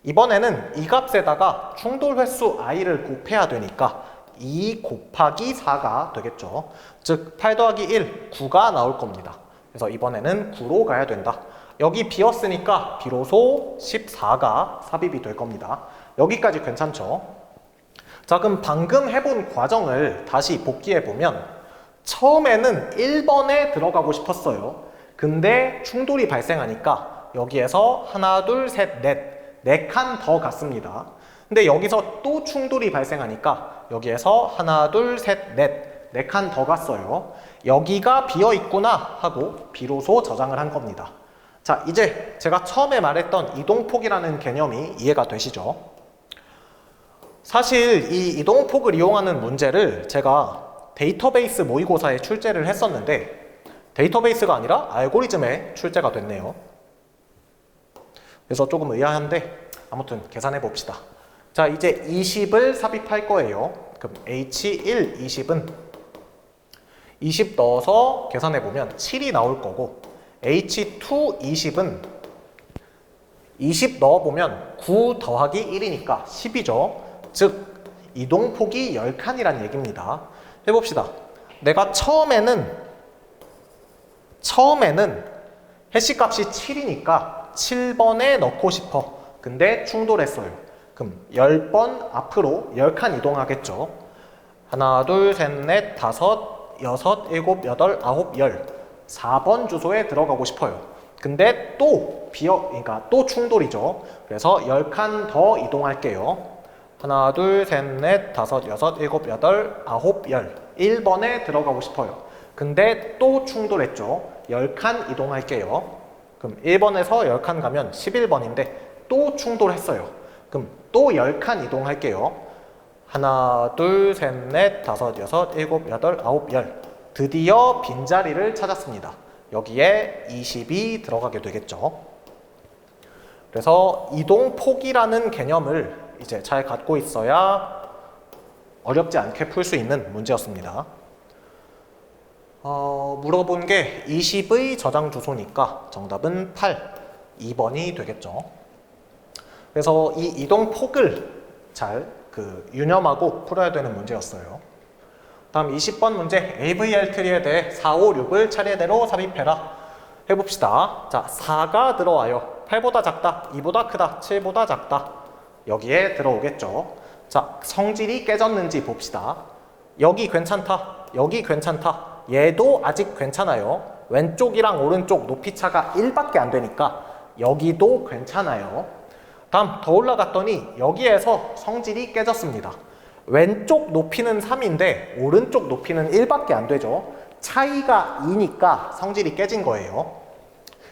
이번에는 이 값에다가 충돌 횟수 i를 곱해야 되니까 2 곱하기 4가 되겠죠. 즉 8 더하기 1, 9가 나올 겁니다. 그래서 이번에는 9로 가야 된다. 여기 비었으니까 비로소 14가 삽입이 될 겁니다. 여기까지 괜찮죠? 자, 그럼 방금 해본 과정을 다시 복기해보면 처음에는 1번에 들어가고 싶었어요. 근데 충돌이 발생하니까 여기에서 하나, 둘, 셋, 넷, 4칸 더 갔습니다. 근데 여기서 또 충돌이 발생하니까 여기에서 하나, 둘, 셋, 넷, 4칸 더 갔어요. 여기가 비어있구나 하고 비로소 저장을 한 겁니다. 자, 이제 제가 처음에 말했던 이동폭이라는 개념이 이해가 되시죠? 사실 이 이동폭을 이용하는 문제를 제가 데이터베이스 모의고사에 출제를 했었는데 데이터베이스가 아니라 알고리즘에 출제가 됐네요. 그래서 조금 의아한데 아무튼 계산해 봅시다. 자, 이제 20을 삽입할 거예요. 그럼 H1 20은 20 넣어서 계산해 보면 7이 나올 거고 H2 20은 20 넣어보면 9 더하기 1이니까 10이죠. 즉 이동폭이 10칸이란 얘기입니다. 해봅시다. 내가 처음에는 해시값이 7이니까 7번에 넣고 싶어. 근데 충돌했어요. 그럼 10번 앞으로 10칸 이동하겠죠. 하나, 둘, 셋, 넷, 다섯, 여섯, 일곱, 여덟, 아홉, 열. 4번 주소에 들어가고 싶어요. 근데 또 그러니까 또 충돌이죠. 그래서 10칸 더 이동할게요. 하나, 둘, 셋, 넷, 다섯, 여섯, 일곱, 여덟, 아홉, 열. 1번에 들어가고 싶어요. 근데 또 충돌했죠. 10칸 이동할게요. 그럼 1번에서 10칸 가면 11번인데 또 충돌했어요. 그럼 또 10칸 이동할게요. 하나, 둘, 셋, 넷, 다섯, 여섯, 일곱, 여덟, 아홉, 열. 드디어 빈자리를 찾았습니다. 여기에 20이 들어가게 되겠죠. 그래서 이동폭이라는 개념을 이제 잘 갖고 있어야 어렵지 않게 풀 수 있는 문제였습니다. 물어본 게 20의 저장 주소니까 정답은 8, 2번이 되겠죠. 그래서 이 이동폭을 잘 유념하고 풀어야 되는 문제였어요. 다음 20번 문제, AVR 트리에 대해 4, 5, 6을 차례대로 삽입해라. 해봅시다. 자, 4가 들어와요. 8보다 작다, 2보다 크다, 7보다 작다. 여기에 들어오겠죠. 자, 성질이 깨졌는지 봅시다. 여기 괜찮다, 여기 괜찮다. 얘도 아직 괜찮아요. 왼쪽이랑 오른쪽 높이 차가 1밖에 안 되니까 여기도 괜찮아요. 다음 더 올라갔더니 여기에서 성질이 깨졌습니다. 왼쪽 높이는 3인데 오른쪽 높이는 1밖에 안 되죠. 차이가 2니까 성질이 깨진 거예요.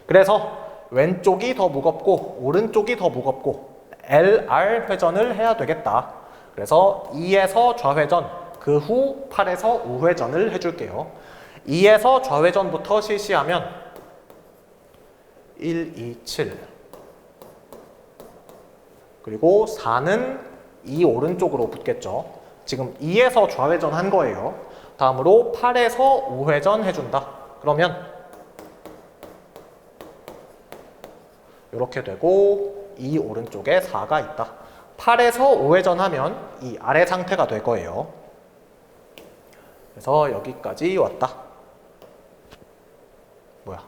그래서 왼쪽이 더 무겁고 오른쪽이 더 무겁고 LR 회전을 해야 되겠다. 그래서 2에서 좌회전, 그 후 8에서 우회전을 해줄게요. 2에서 좌회전부터 실시하면 1, 2, 7 그리고 4는 2 오른쪽으로 붙겠죠. 지금 2에서 좌회전 한 거예요. 다음으로 8에서 우회전 해준다. 그러면 이렇게 되고 2 오른쪽에 4가 있다. 8에서 우회전 하면 이 아래 상태가 될 거예요. 그래서 여기까지 왔다. 뭐야?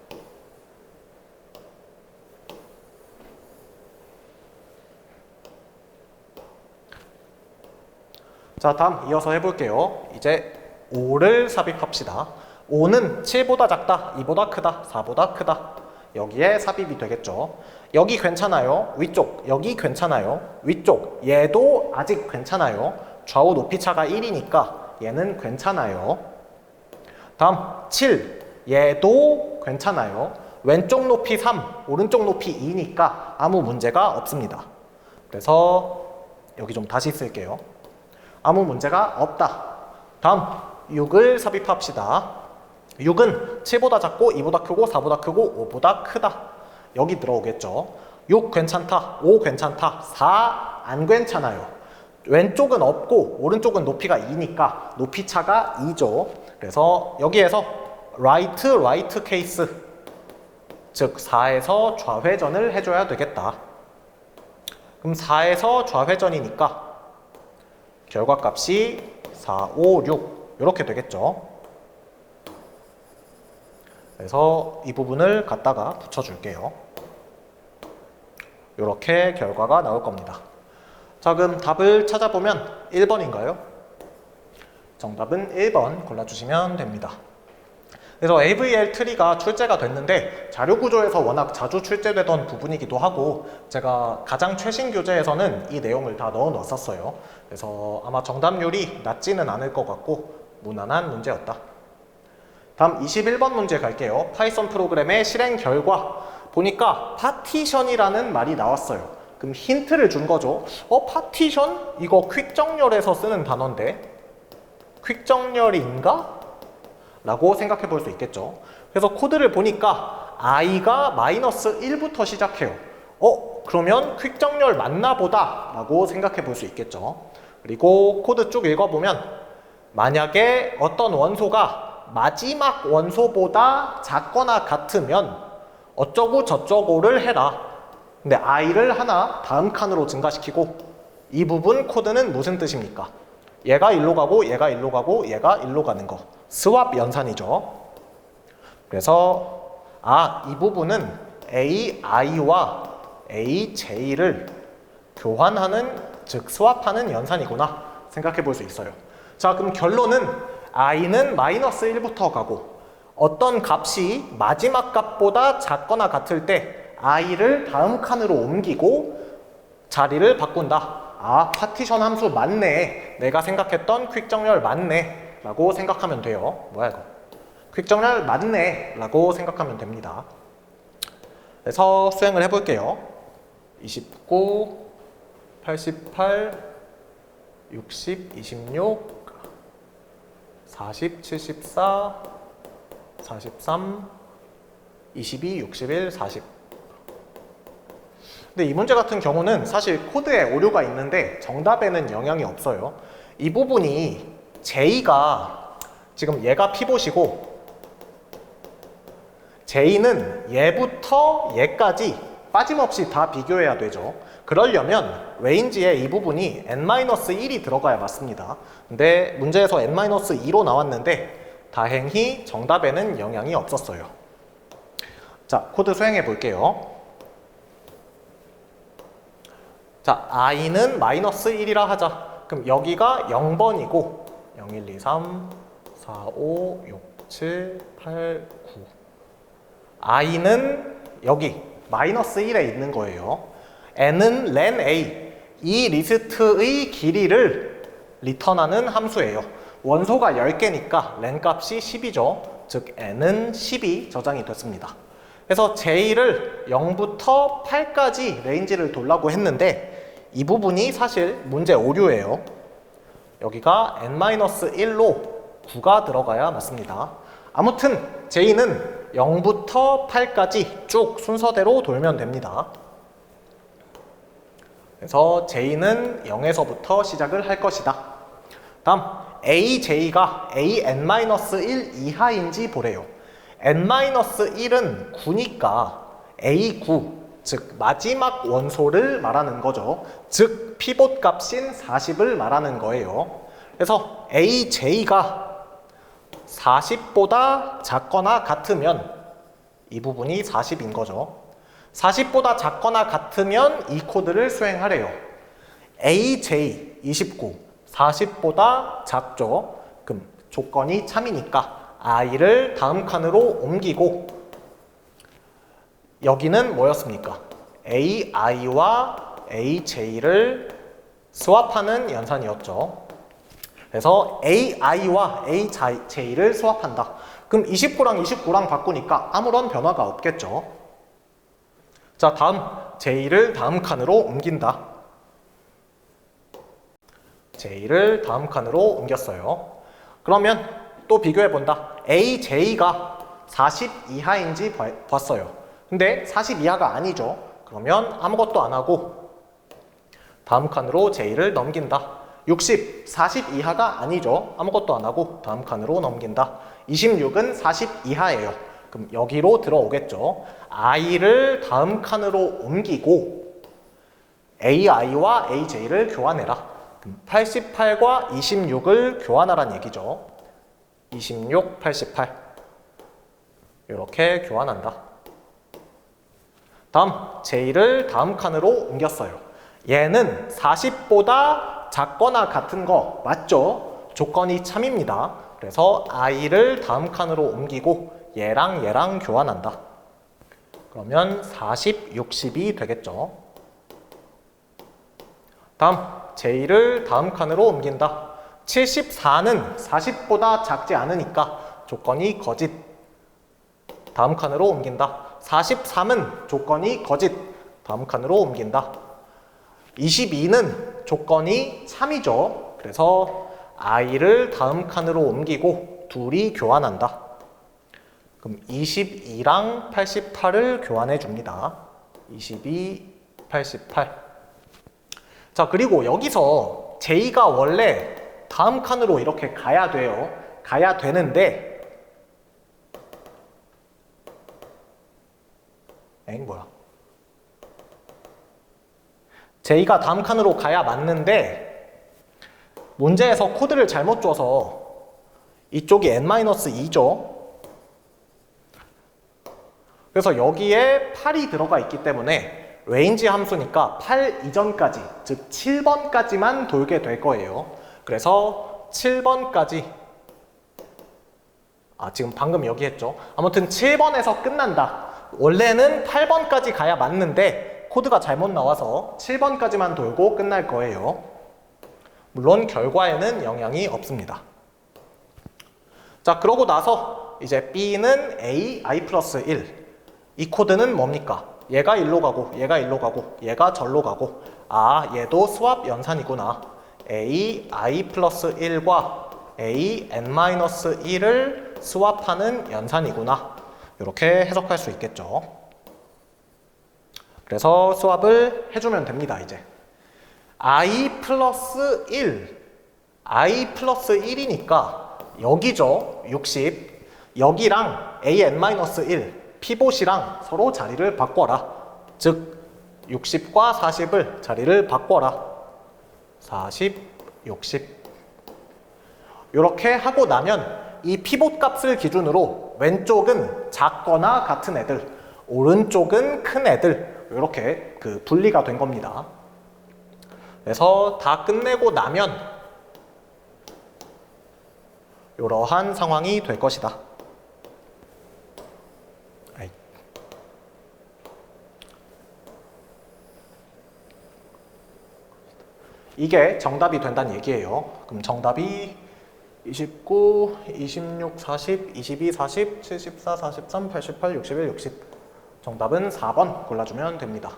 자, 다음 이어서 해볼게요. 이제 5를 삽입합시다. 5는 7보다 작다, 2보다 크다, 4보다 크다. 여기에 삽입이 되겠죠. 여기 괜찮아요. 위쪽, 여기 괜찮아요. 위쪽, 얘도 아직 괜찮아요. 좌우 높이 차가 1이니까 얘는 괜찮아요. 다음 7, 얘도 괜찮아요. 왼쪽 높이 3, 오른쪽 높이 2니까 아무 문제가 없습니다. 그래서 여기 좀 다시 쓸게요. 아무 문제가 없다. 다음 6을 삽입합시다. 6은 7보다 작고 2보다 크고 4보다 크고 5보다 크다. 여기 들어오겠죠. 6 괜찮다, 5 괜찮다, 4 안 괜찮아요. 왼쪽은 없고 오른쪽은 높이가 2니까 높이 차가 2죠. 그래서 여기에서 right 케이스, 즉 4에서 좌회전을 해줘야 되겠다. 그럼 4에서 좌회전이니까 결과값이 4, 5, 6 이렇게 되겠죠. 그래서 이 부분을 갖다가 붙여줄게요. 이렇게 결과가 나올 겁니다. 자, 그럼 답을 찾아보면 1번인가요? 정답은 1번 골라주시면 됩니다. 그래서 AVL 트리가 출제가 됐는데 자료구조에서 워낙 자주 출제되던 부분이기도 하고 제가 가장 최신 교재에서는 이 내용을 다 넣어 놨었어요. 그래서 아마 정답률이 낮지는 않을 것 같고 무난한 문제였다. 다음 21번 문제 갈게요. 파이썬 프로그램의 실행 결과 보니까 파티션이라는 말이 나왔어요. 그럼 힌트를 준 거죠. 파티션? 이거 퀵정렬에서 쓰는 단어인데 퀵정렬인가? 라고 생각해 볼 수 있겠죠. 그래서 코드를 보니까 i가 마이너스 1부터 시작해요. 그러면 퀵정렬 맞나 보다 라고 생각해 볼 수 있겠죠. 그리고 코드 쭉 읽어보면 만약에 어떤 원소가 마지막 원소보다 작거나 같으면 어쩌고 저쩌고를 해라. 근데 i를 하나 다음 칸으로 증가시키고 이 부분 코드는 무슨 뜻입니까? 얘가 일로 가고 얘가 일로 가고 얘가 일로 가는 거. 스왑 연산이죠. 그래서 이 부분은 AI와 AJ를 교환하는, 즉 스왑하는 연산이구나 생각해 볼 수 있어요. 자, 그럼 결론은 i는 마이너스 1부터 가고 어떤 값이 마지막 값보다 작거나 같을 때 i를 다음 칸으로 옮기고 자리를 바꾼다. 파티션 함수 맞네. 내가 생각했던 퀵정렬 맞네 라고 생각하면 돼요. 뭐야 이거? 퀵정렬 맞네 라고 생각하면 됩니다. 그래서 수행을 해볼게요. 29, 88, 60, 26, 40, 74, 43, 22, 61, 40. 근데 이 문제 같은 경우는 사실 코드에 오류가 있는데 정답에는 영향이 없어요. 이 부분이 J가 지금 얘가 피봇이고 J는 얘부터 얘까지 빠짐없이 다 비교해야 되죠. 그러려면 레인지에 이 부분이 n-1이 들어가야 맞습니다. 근데 문제에서 n-2로 나왔는데 다행히 정답에는 영향이 없었어요. 자, 코드 수행해 볼게요. 자, i는 마이너스 1이라 하자. 그럼 여기가 0번이고 0, 1, 2, 3, 4, 5, 6, 7, 8, 9 i는 여기 마이너스 1에 있는 거예요. n은 len a, 이 리스트의 길이를 리턴하는 함수예요. 원소가 10개니까 len 값이 10이죠. 즉 n은 10이 저장이 됐습니다. 그래서 j를 0부터 8까지 레인지를 돌라고 했는데 이 부분이 사실 문제 오류예요. 여기가 n-1로 9가 들어가야 맞습니다. 아무튼 j는 0부터 8까지 쭉 순서대로 돌면 됩니다. 그래서 j는 0에서부터 시작을 할 것이다. 다음 aj가 an-1 이하인지 보래요. n-1은 9니까 a9, 즉 마지막 원소를 말하는 거죠. 즉 피봇 값인 40을 말하는 거예요. 그래서 aj가 40보다 작거나 같으면 이 부분이 40인 거죠. 40보다 작거나 같으면 이 코드를 수행하래요. aj 29, 40보다 작죠. 그럼 조건이 참이니까 i를 다음 칸으로 옮기고 여기는 뭐였습니까? ai와 aj를 스왑하는 연산이었죠. 그래서 ai와 aj를 스왑한다. 그럼 29랑 29랑 바꾸니까 아무런 변화가 없겠죠. 자, 다음 j를 다음 칸으로 옮긴다. j를 다음 칸으로 옮겼어요. 그러면 또 비교해본다. aj가 40 이하인지 봤어요. 근데 40 이하가 아니죠. 그러면 아무것도 안 하고 다음 칸으로 j를 넘긴다. 60, 40 이하가 아니죠. 아무것도 안 하고 다음 칸으로 넘긴다. 26은 40 이하예요. 그럼 여기로 들어오겠죠. i를 다음 칸으로 옮기고 ai와 aj를 교환해라. 그럼 88과 26을 교환하란 얘기죠. 26, 88 이렇게 교환한다. 다음 j를 다음 칸으로 옮겼어요. 얘는 40보다 작거나 같은 거 맞죠? 조건이 참입니다. 그래서 i를 다음 칸으로 옮기고 얘랑 교환한다. 그러면 40, 60이 되겠죠. 다음 j를 다음 칸으로 옮긴다. 74는 40보다 작지 않으니까 조건이 거짓. 다음 칸으로 옮긴다. 43은 조건이 거짓. 다음 칸으로 옮긴다. 22는 조건이 참이죠. 그래서 i를 다음 칸으로 옮기고 둘이 교환한다. 그럼 22랑 88을 교환해 줍니다. 22, 88. 자, 그리고 여기서 j가 원래 다음 칸으로 이렇게 가야 돼요. 가야 되는데 뭐야? j가 다음 칸으로 가야 맞는데 문제에서 코드를 잘못 줘서 이쪽이 n-2죠. 그래서 여기에 8이 들어가 있기 때문에 레인지 함수니까 8 이전까지, 즉 7번까지만 돌게 될 거예요. 그래서 7번까지 지금 방금 여기 했죠. 아무튼 7번에서 끝난다. 원래는 8번까지 가야 맞는데 코드가 잘못 나와서 7번까지만 돌고 끝날 거예요. 물론 결과에는 영향이 없습니다. 자, 그러고 나서 이제 B는 A, I 플러스 1. 이 코드는 뭡니까? 얘가 1로 가고 얘가 1로 가고 얘가 절로 가고 얘도 스왑 연산이구나. A, I 플러스 1과 A, N-1을 스왑하는 연산이구나. 이렇게 해석할 수 있겠죠. 그래서 스왑을 해주면 됩니다. 이제 I 플러스 1 I 플러스 1이니까 여기죠. 60 여기랑 AN-1 피봇이랑 서로 자리를 바꿔라. 즉 60과 40을 자리를 바꿔라. 40, 60 이렇게 하고 나면 이 피봇 값을 기준으로 왼쪽은 작거나 같은 애들, 오른쪽은 큰 애들 이렇게 분리가 된 겁니다. 그래서 다 끝내고 나면 이러한 상황이 될 것이다. 이게 정답이 된다는 얘기예요. 그럼 정답이 29, 26, 40, 22, 40, 74, 43, 88, 61, 60 정답은 4번 골라주면 됩니다.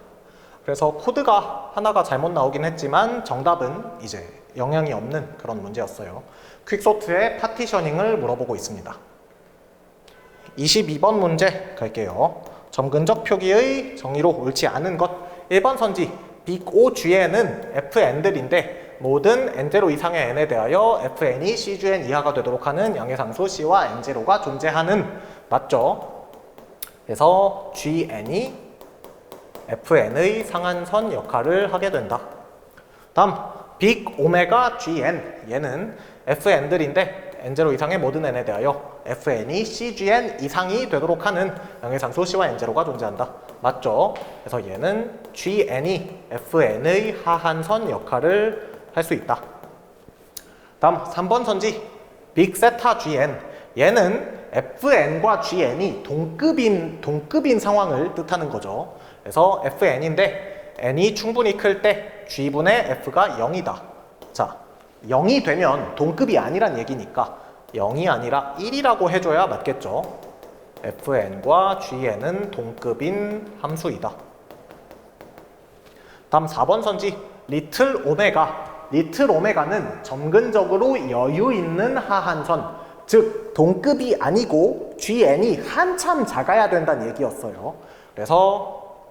그래서 코드가 하나가 잘못 나오긴 했지만 정답은 이제 영향이 없는 그런 문제였어요. 퀵소트의 파티셔닝을 물어보고 있습니다. 22번 문제 갈게요. 점근적 표기의 정의로 옳지 않은 것 1번 선지 빅 OGN은 FN들인데 모든 n0 이상의 n에 대하여 fn이 cgn 이하가 되도록 하는 양의상수 c와 n0가 존재하는 맞죠? 그래서 gn이 fn의 상한선 역할을 하게 된다. 다음 빅 오메가 gn 얘는 fn들인데 n0 이상의 모든 n에 대하여 fn이 cgn 이상이 되도록 하는 양의상수 c와 n0가 존재한다. 맞죠? 그래서 얘는 gn이 fn의 하한선 역할을 할 수 있다. 다음 3번 선지 빅 세타 gn 얘는 fn과 gn이 동급인 상황을 뜻하는 거죠. 그래서 fn인데 n이 충분히 클 때 g분의 f가 0이다. 자, 0이 되면 동급이 아니란 얘기니까 0이 아니라 1이라고 해줘야 맞겠죠. fn과 gn은 동급인 함수이다. 다음 4번 선지 리틀 오메가. 리틀 오메가는 점근적으로 여유 있는 하한선, 즉 동급이 아니고 gn이 한참 작아야 된다는 얘기였어요. 그래서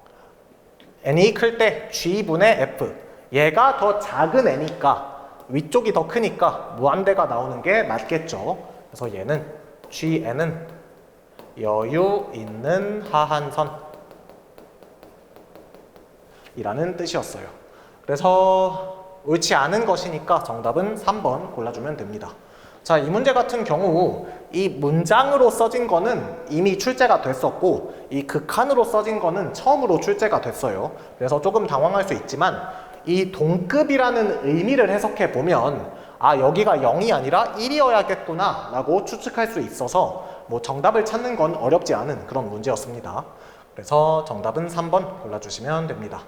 n이 클 때 g분의 f, 얘가 더 작은 n이니까 위쪽이 더 크니까 무한대가 나오는 게 맞겠죠. 그래서 얘는 gn은 여유 있는 하한선 이라는 뜻이었어요. 그래서 옳지 않은 것이니까 정답은 3번 골라주면 됩니다. 자, 이 문제 같은 경우 이 문장으로 써진 거는 이미 출제가 됐었고 이 극한으로 써진 거는 처음으로 출제가 됐어요. 그래서 조금 당황할 수 있지만 이 동급이라는 의미를 해석해 보면 아, 여기가 0이 아니라 1이어야겠구나 라고 추측할 수 있어서 뭐 정답을 찾는 건 어렵지 않은 그런 문제였습니다. 그래서 정답은 3번 골라주시면 됩니다.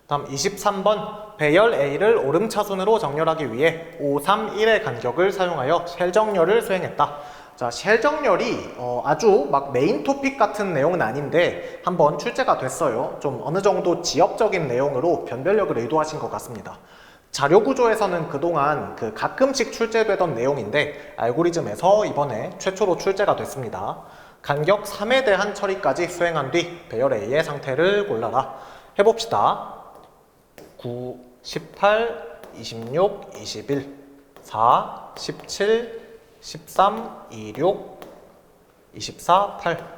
다음 23번 배열 A를 오름차순으로 정렬하기 위해 5, 3, 1의 간격을 사용하여 쉘 정렬을 수행했다. 자, 쉘 정렬이 아주 막 메인 토픽 같은 내용은 아닌데 한번 출제가 됐어요. 좀 어느 정도 지역적인 내용으로 변별력을 의도하신 것 같습니다. 자료 구조에서는 그동안 가끔씩 출제되던 내용인데 알고리즘에서 이번에 최초로 출제가 됐습니다. 간격 3에 대한 처리까지 수행한 뒤 배열 A의 상태를 골라라. 해봅시다. 9, 18, 26, 21, 4, 17, 13, 26, 24, 8.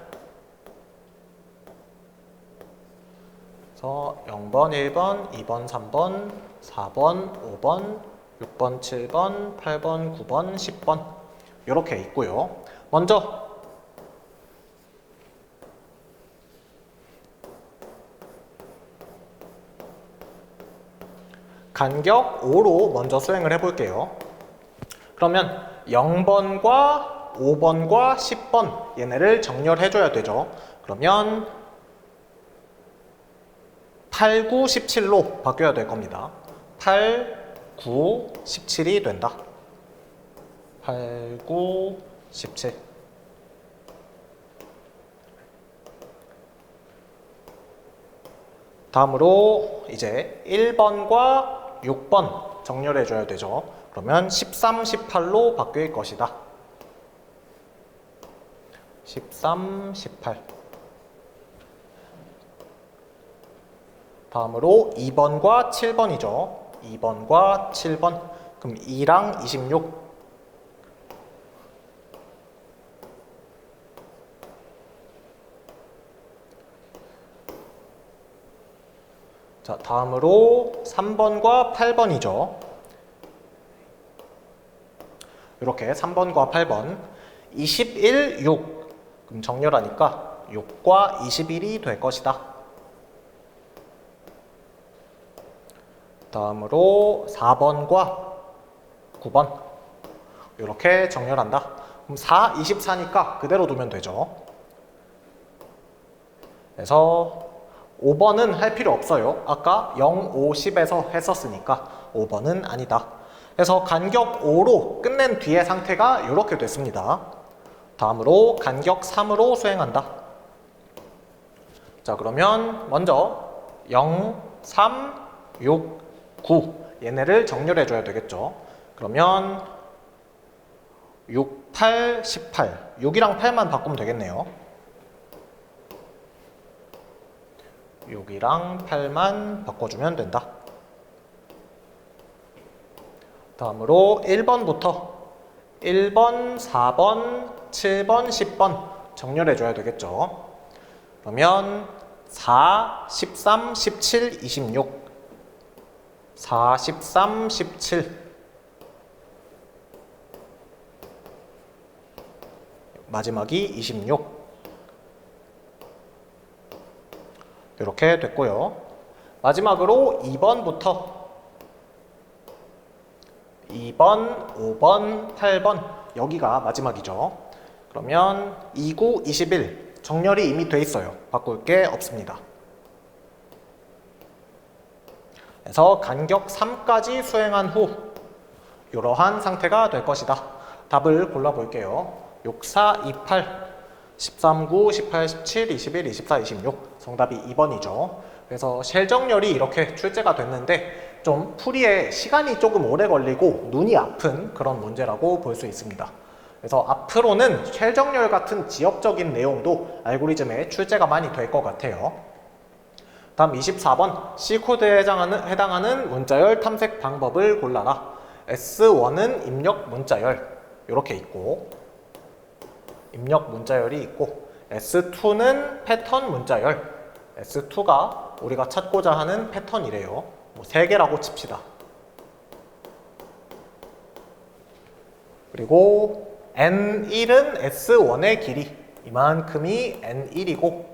그래서 0번, 1번, 2번, 3번, 4번, 5번, 6번, 7번, 8번, 9번, 10번 이렇게 있고요. 먼저 간격 5로 먼저 수행을 해볼게요. 그러면 0번과 5번과 10번 얘네를 정렬해줘야 되죠. 그러면 8, 9, 17로 바뀌어야 될 겁니다. 8, 9, 17이 된다. 8, 9, 17. 다음으로 이제 1번과 6번 정렬해줘야 되죠. 그러면 13, 18로 바뀔 것이다. 13, 18. 다음으로 2번과 7번이죠. 2번과 7번. 그럼 2랑 26. 자, 다음으로 3번과 8번이죠. 이렇게 3번과 8번. 21, 6. 그럼 정렬하니까 6과 21이 될 것이다. 다음으로 4번과 9번. 이렇게 정렬한다. 그럼 4, 24니까 그대로 두면 되죠. 그래서 5번은 할 필요 없어요. 아까 0, 5, 10에서 했었으니까 5번은 아니다. 그래서 간격 5로 끝낸 뒤의 상태가 이렇게 됐습니다. 다음으로 간격 3으로 수행한다. 자, 그러면 먼저 0, 3, 6, 9 얘네를 정렬해줘야 되겠죠. 그러면 6, 8, 18 6이랑 8만 바꾸면 되겠네요. 6이랑 8만 바꿔주면 된다. 다음으로 1번부터 1번, 4번, 7번, 10번 정렬해줘야 되겠죠. 그러면 4, 13, 17, 26 4, 13, 17 마지막이 26 이렇게 됐고요. 마지막으로 2번부터 2번, 5번, 8번 여기가 마지막이죠. 그러면 29, 21 정렬이 이미 돼 있어요. 바꿀 게 없습니다. 그래서 간격 3까지 수행한 후 이러한 상태가 될 것이다. 답을 골라볼게요. 6, 4, 2, 8, 13, 9, 18, 17, 21, 24, 26 정답이 2번이죠. 그래서 쉘 정렬이 이렇게 출제가 됐는데 좀 풀이에 시간이 조금 오래 걸리고 눈이 아픈 그런 문제라고 볼 수 있습니다. 그래서 앞으로는 쉘 정렬 같은 지역적인 내용도 알고리즘에 출제가 많이 될 것 같아요. 다음 24번 C코드에 해당하는 문자열 탐색 방법을 골라라. S1은 입력 문자열 이렇게 있고 입력 문자열이 있고 S2는 패턴 문자열 S2가 우리가 찾고자 하는 패턴이래요. 뭐 3개라고 칩시다. 그리고 N1은 S1의 길이 이만큼이 N1이고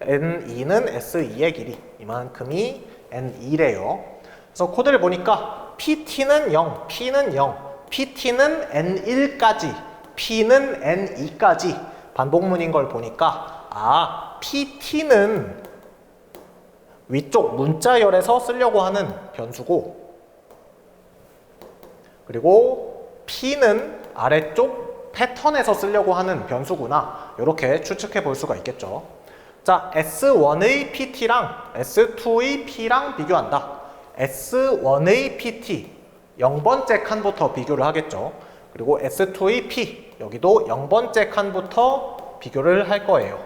N2는 S2의 길이 이만큼이 N2래요. 그래서 코드를 보니까 PT는 0, P는 0, PT는 N1까지, P는 N2까지 반복문인 걸 보니까 PT는 위쪽 문자열에서 쓰려고 하는 변수고 그리고 P는 아래쪽 패턴에서 쓰려고 하는 변수구나 이렇게 추측해 볼 수가 있겠죠. 자, S1의 PT랑 S2의 P랑 비교한다. S1의 PT 0번째 칸부터 비교를 하겠죠. 그리고 S2의 P 여기도 0번째 칸부터 비교를 할 거예요.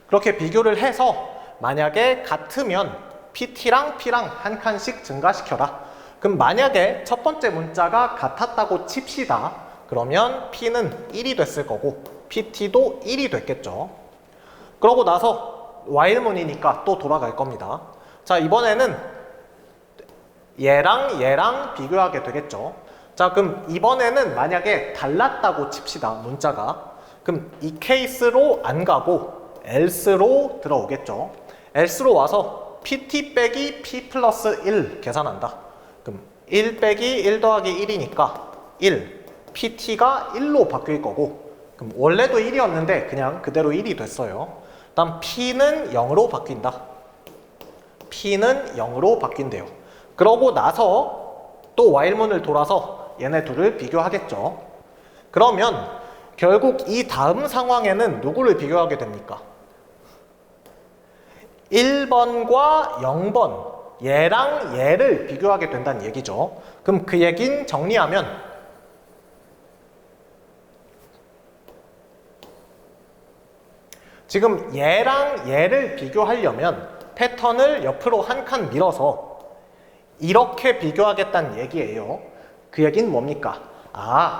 그렇게 비교를 해서 만약에 같으면 PT랑 P랑 한 칸씩 증가시켜라. 그럼 만약에 첫 번째 문자가 같았다고 칩시다. 그러면 P는 1이 됐을 거고 PT도 1이 됐겠죠. 그러고 나서 while문이니까 또 돌아갈 겁니다. 자, 이번에는 얘랑 비교하게 되겠죠. 자, 그럼 이번에는 만약에 달랐다고 칩시다. 문자가. 그럼 이 케이스로 안 가고 else로 들어오겠죠. else로 와서 pt 빼기 p 플러스 1 계산한다. 그럼 1 빼기 1 더하기 1이니까 1, pt가 1로 바뀔 거고 그럼 원래도 1이었는데 그냥 그대로 1이 됐어요. 다음 p는 0으로 바뀐다. p는 0으로 바뀐대요. 그러고 나서 또 while문을 돌아서 얘네 둘을 비교하겠죠. 그러면 결국 이 다음 상황에는 누구를 비교하게 됩니까? 1번과 0번 얘랑 얘를 비교하게 된다는 얘기죠. 그럼 그 얘긴 정리하면 지금 얘랑 얘를 비교하려면 패턴을 옆으로 한 칸 밀어서 이렇게 비교하겠다는 얘기예요. 그 얘기는 뭡니까?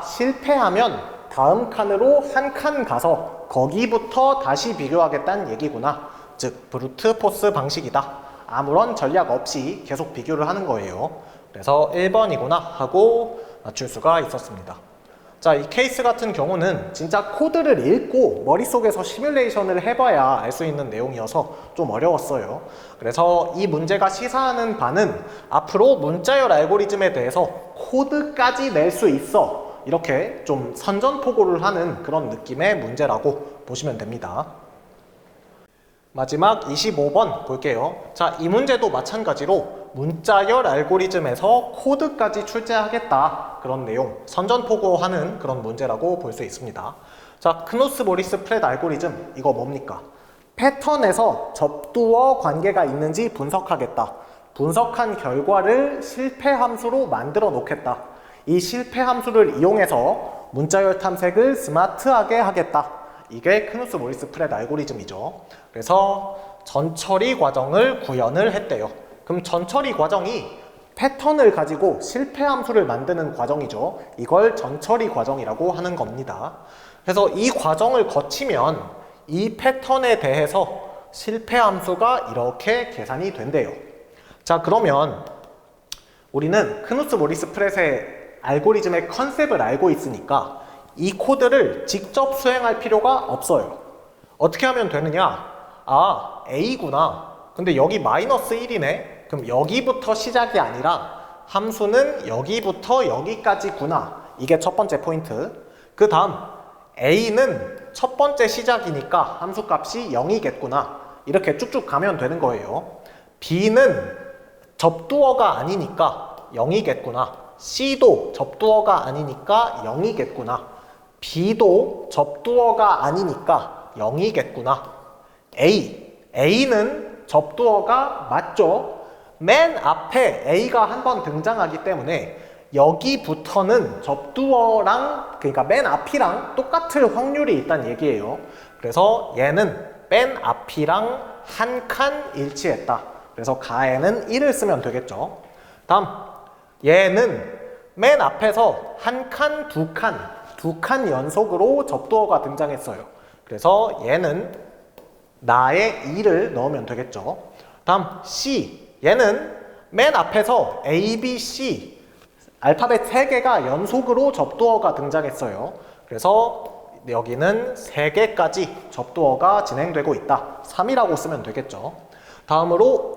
실패하면 다음 칸으로 한 칸 가서 거기부터 다시 비교하겠다는 얘기구나. 즉 브루트 포스 방식이다. 아무런 전략 없이 계속 비교를 하는 거예요. 그래서 1번이구나 하고 맞출 수가 있었습니다. 자, 이 케이스 같은 경우는 진짜 코드를 읽고 머릿속에서 시뮬레이션을 해봐야 알 수 있는 내용이어서 좀 어려웠어요. 그래서 이 문제가 시사하는 바는 앞으로 문자열 알고리즘에 대해서 코드까지 낼 수 있어 이렇게 좀 선전포고를 하는 그런 느낌의 문제라고 보시면 됩니다. 마지막 25번 볼게요. 자, 이 문제도 마찬가지로 문자열 알고리즘에서 코드까지 출제하겠다 그런 내용 선전포고하는 그런 문제라고 볼 수 있습니다. 자, 크누스 모리스 프렛 알고리즘 이거 뭡니까? 패턴에서 접두어 관계가 있는지 분석하겠다. 분석한 결과를 실패 함수로 만들어 놓겠다. 이 실패 함수를 이용해서 문자열 탐색을 스마트하게 하겠다. 이게 크누스 모리스 프렛 알고리즘이죠. 그래서 전처리 과정을 구현을 했대요. 그럼 전처리 과정이 패턴을 가지고 실패 함수를 만드는 과정이죠. 이걸 전처리 과정이라고 하는 겁니다. 그래서 이 과정을 거치면 이 패턴에 대해서 실패 함수가 이렇게 계산이 된대요. 자, 그러면 우리는 크누스 모리스 프렛의 알고리즘의 컨셉을 알고 있으니까 이 코드를 직접 수행할 필요가 없어요. 어떻게 하면 되느냐? A구나. 근데 여기 마이너스 1이네. 그럼 여기부터 시작이 아니라 함수는 여기부터 여기까지구나. 이게 첫 번째 포인트. 그 다음 A는 첫 번째 시작이니까 함수값이 0이겠구나. 이렇게 쭉쭉 가면 되는 거예요. B는 접두어가 아니니까 0이겠구나. C도 접두어가 아니니까 0이겠구나. B도 접두어가 아니니까 0이겠구나. A는 접두어가 맞죠? 맨 앞에 A가 한 번 등장하기 때문에 여기부터는 접두어랑, 그러니까 맨 앞이랑 똑같을 확률이 있다는 얘기예요. 그래서 얘는 맨 앞이랑 한 칸 일치했다. 그래서 가에는 1을 쓰면 되겠죠. 다음, 얘는 맨 앞에서 한 칸, 두 칸 연속으로 접두어가 등장했어요. 그래서 얘는 나의 2를 넣으면 되겠죠. 다음 C, 얘는 맨 앞에서 A, B, C 알파벳 3개가 연속으로 접두어가 등장했어요. 그래서 여기는 3개까지 접두어가 진행되고 있다. 3이라고 쓰면 되겠죠. 다음으로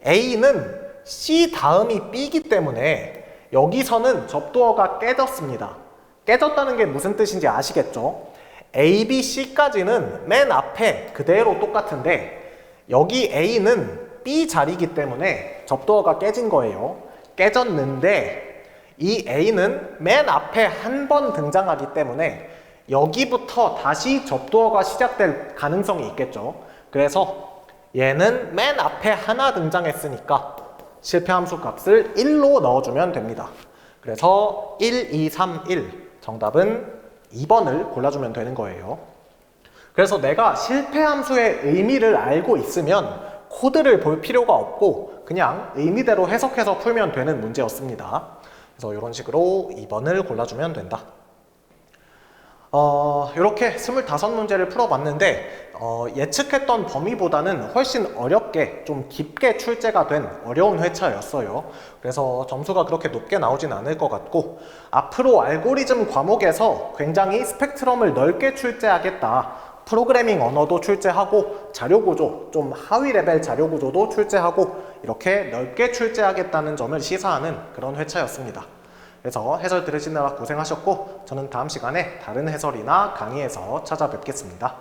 A는 C 다음이 B이기 때문에 여기서는 접두어가 깨졌습니다. 깨졌다는 게 무슨 뜻인지 아시겠죠? A, B, C까지는 맨 앞에 그대로 똑같은데 여기 A는 B 자리이기 때문에 접두어가 깨진 거예요. 깨졌는데 이 A는 맨 앞에 한 번 등장하기 때문에 여기부터 다시 접두어가 시작될 가능성이 있겠죠. 그래서 얘는 맨 앞에 하나 등장했으니까 실패 함수 값을 1로 넣어주면 됩니다. 그래서 1, 2, 3, 1 정답은 2번을 골라주면 되는 거예요. 그래서 내가 실패 함수의 의미를 알고 있으면 코드를 볼 필요가 없고 그냥 의미대로 해석해서 풀면 되는 문제였습니다. 그래서 이런 식으로 2번을 골라주면 된다. 이렇게 25문제를 풀어봤는데 예측했던 범위보다는 훨씬 어렵게 좀 깊게 출제가 된 어려운 회차였어요. 그래서 점수가 그렇게 높게 나오진 않을 것 같고 앞으로 알고리즘 과목에서 굉장히 스펙트럼을 넓게 출제하겠다. 프로그래밍 언어도 출제하고 자료구조, 좀 하위 레벨 자료구조도 출제하고 이렇게 넓게 출제하겠다는 점을 시사하는 그런 회차였습니다. 그래서 해설 들으시느라 고생하셨고 저는 다음 시간에 다른 해설이나 강의에서 찾아뵙겠습니다.